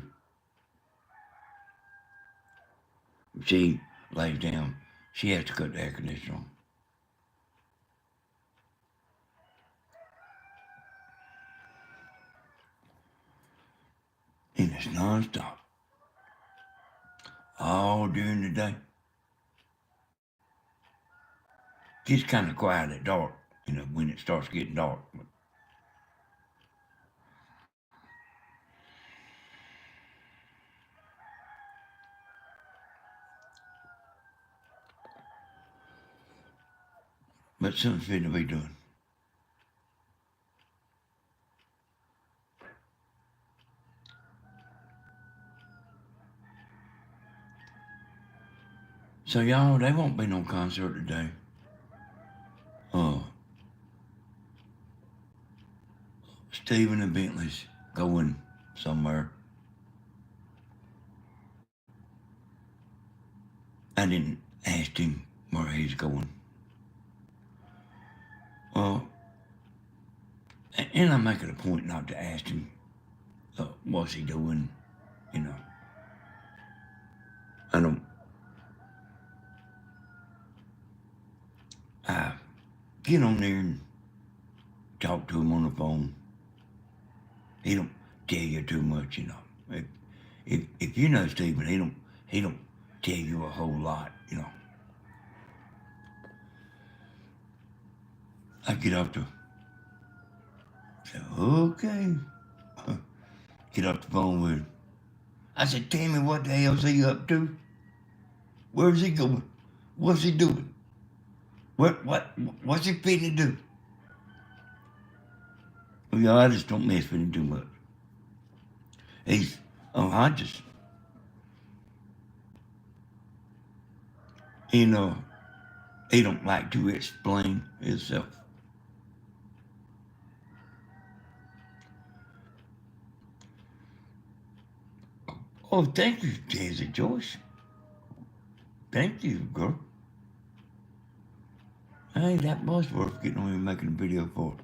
She lays down. She has to cut the air conditioner on. And it's nonstop. All during the day. Gets kind of quiet at dark, when it starts getting dark. But something's fit to be done. So y'all, there won't be no concert today. Stephen and Bentley's going somewhere. I didn't ask him where he's going. Well, and I make it a point not to ask him what's he doing, I don't. I get on there and talk to him on the phone. He don't tell you too much, If you know Stephen, he don't tell you a whole lot, I get up to say, okay. Get off the phone with him. I said, Tammy, what the hell's he up to? Where's he going? What's he doing? What's he fitting to do? Well, I just don't mess with him too much. He's Hodges. He don't like to explain himself. Oh, thank you, Jazzy Joyce. Thank you, girl. Hey, that was worth getting on here and making a video for.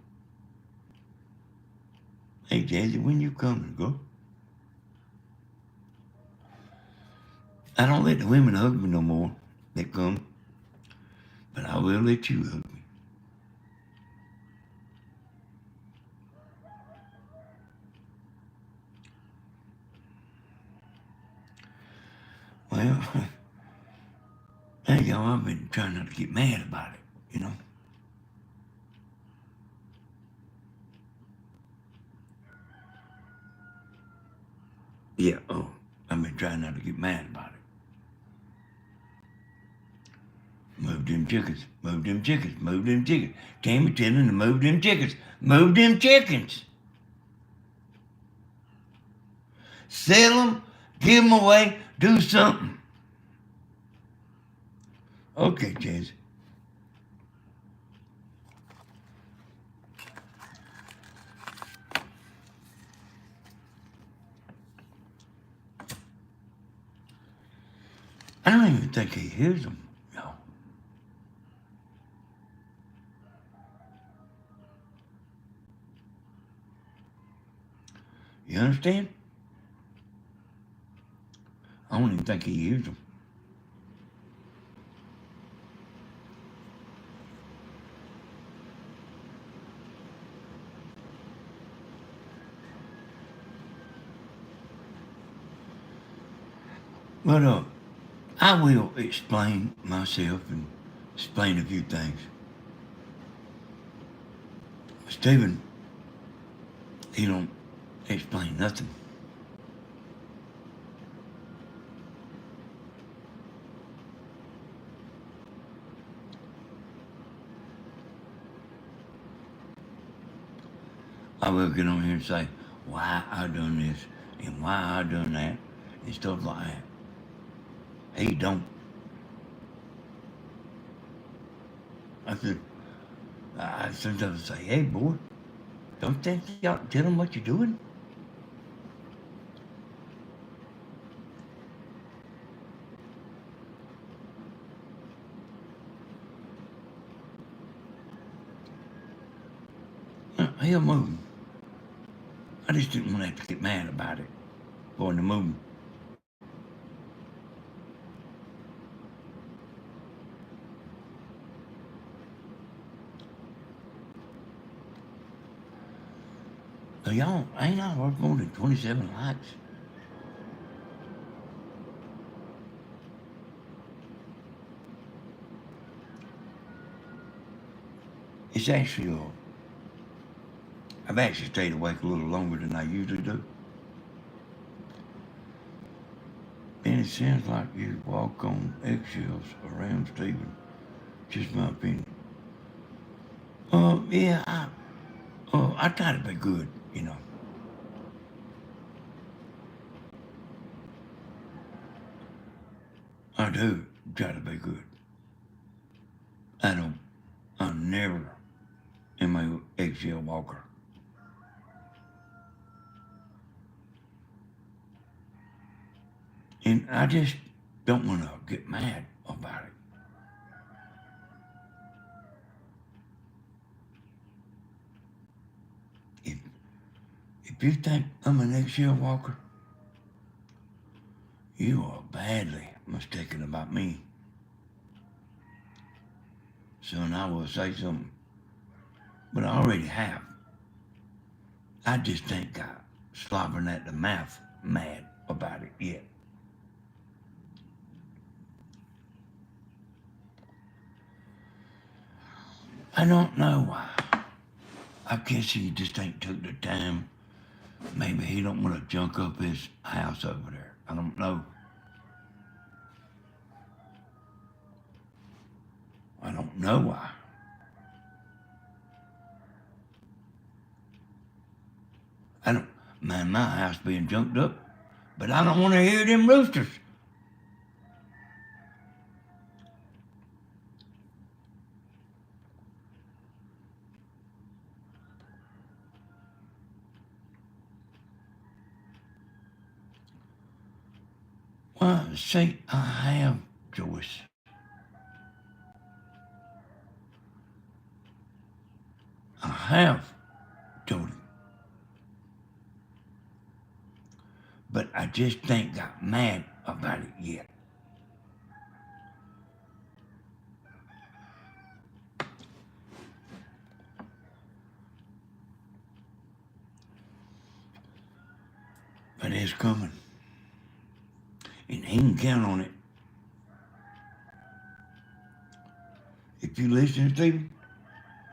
Hey, Jazzy, when you coming, girl? I don't let the women hug me no more that come, but I will let you hug me. Well, hey, y'all, I've been trying not to get mad about it, Yeah, I've been trying not to get mad about it. Move them chickens, move them chickens, move them chickens. Tammy telling to move them chickens, move them chickens. Sell them, give them away, do something. Okay, Jazzy. I don't even think he hears them, y'all. You understand? I don't even think he hears them. But I will explain myself and explain a few things. Stephen, he don't explain nothing. I will get on here and say why I done this and why I done that and stuff like that. He don't. I said, I sometimes say, hey boy, don't think you ought to tell him what you're doing? He'll move. I just didn't want to have to get mad about it for him to move. So y'all, ain't I worth more than 27 likes? It's actually, I've actually stayed awake a little longer than I usually do. And it sounds like you walk on eggshells around Stephen. Just my opinion. Yeah, I try to be good, you know. I do try to be good. I'm never in my eggshell walker. And I just don't want to get mad about it. If you think I'm an eggshell walker, you are badly mistaken about me. Son, I will say something, but I already have. I just ain't got slobbering at the mouth mad about it yet. I don't know why. I guess he just ain't took the time. Maybe he don't want to junk up his house over there. I don't know. I don't know why. I don't mind my house being junked up, but I don't want to hear them roosters. Well, see, I have, Joyce. I have told him. But I just ain't got mad about it yet. But it's coming. And he can count on it. If you listen, Stephen,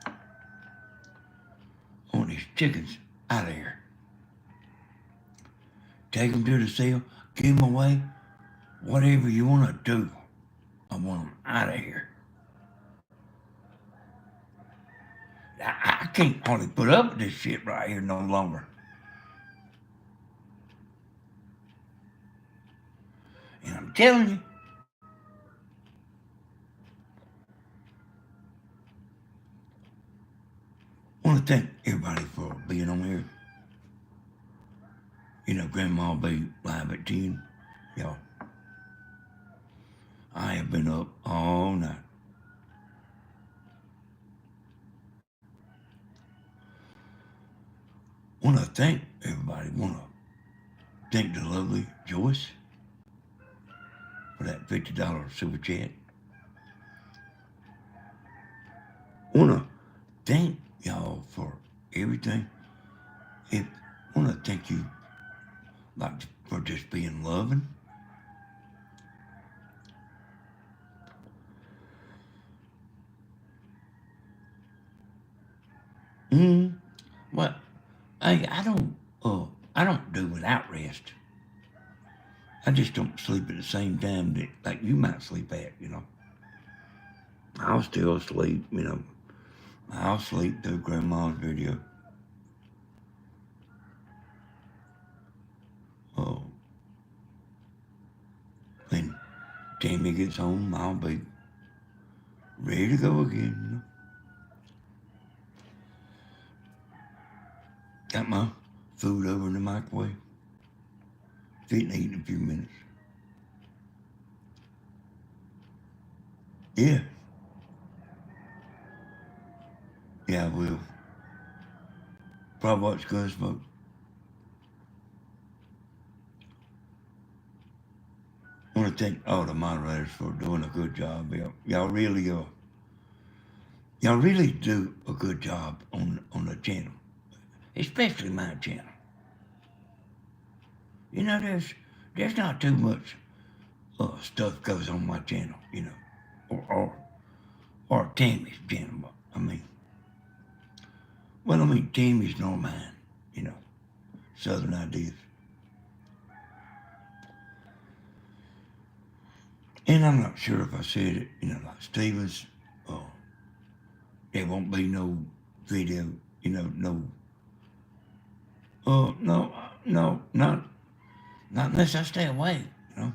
I want these chickens out of here. Take them to the cell, give them away, whatever you want to do. I want them out of here. I can't hardly put up with this shit right here no longer. And I'm telling you, I want to thank everybody for being on here. You know, Grandma will be live at 10. Y'all, I have been up all night. Want to thank everybody. Want to thank the lovely Joyce for that $50 super chat. Want to thank y'all for everything. Want to thank you, like, for just being loving. Well, I don't do without rest. I just don't sleep at the same time that, like, you might sleep at, you know. I'll still sleep, you know. I'll sleep through Grandma's video. Tammy gets home, I'll be ready to go again, you know. Got my food over in the microwave. Fitting to eat in a few minutes. Yeah. Yeah, I will. Probably watch Gunsmoke. I want to thank all the moderators for doing a good job. Y'all really do a good job on the channel, especially my channel. You know, there's not too much stuff goes on my channel, you know, or Tammy's channel. I mean, Tammy's nor mine, you know, Southern Ideas. And I'm not sure if I said it, you know, like Stevens, there won't be no video, you know, no, not unless I stay awake, you know.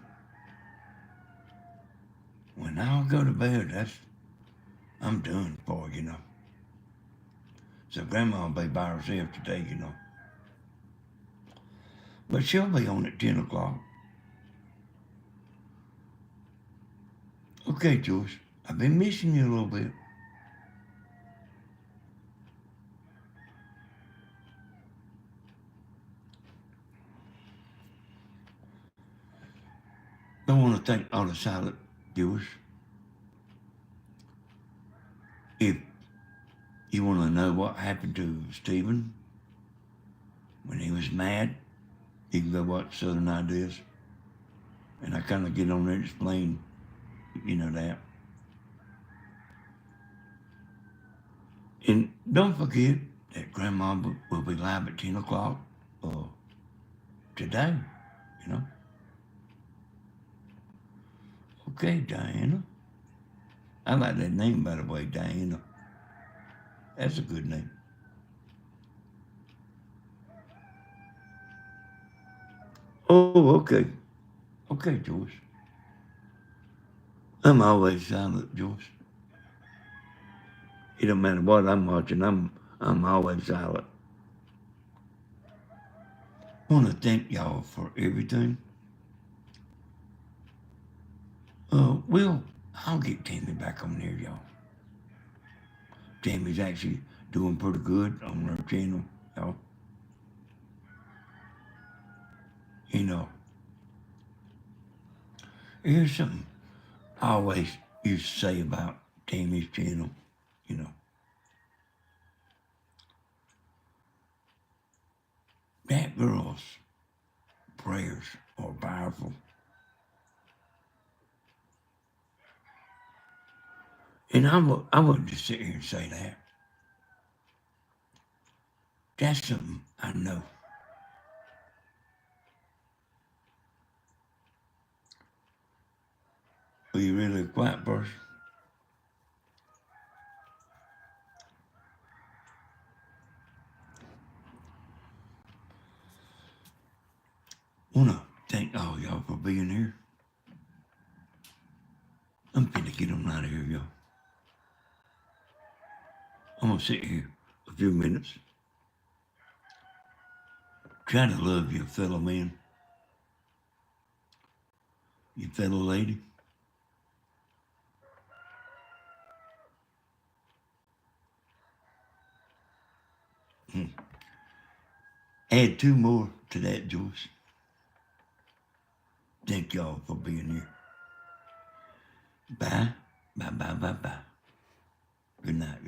When I'll go to bed, I'm done for, you know. So Grandma will be by herself today, you know. But she'll be on at 10 o'clock. Okay, Joyce, I've been missing you a little bit. I want to thank all the silent viewers. If you want to know what happened to Stephen when he was mad, you can go watch Southern Ideas. And I kind of get on there and explain, you know, that. And don't forget that Grandma will be live at 10 o'clock today, you know. Okay, Diana. I like that name, by the way, Diana. That's a good name. Oh, okay. Okay, Joyce. I'm always silent, Joyce. It don't matter what I'm watching, I'm always silent. I want to thank y'all for everything. I'll get Tammy back on there, y'all. Tammy's actually doing pretty good on her channel, y'all. You know, here's something I always used to say about Tammy's channel, you know. That girl's prayers are powerful. And I wouldn't just sit here and say that. That's something I know. Are you really a quiet person? I want to thank all y'all for being here. I'm finna get on out of here, y'all. I'm gonna sit here a few minutes. Try to love your fellow man, your fellow lady. Add 2 more to that, Joyce. Thank y'all for being here. Bye, bye, bye, bye, bye. Good night.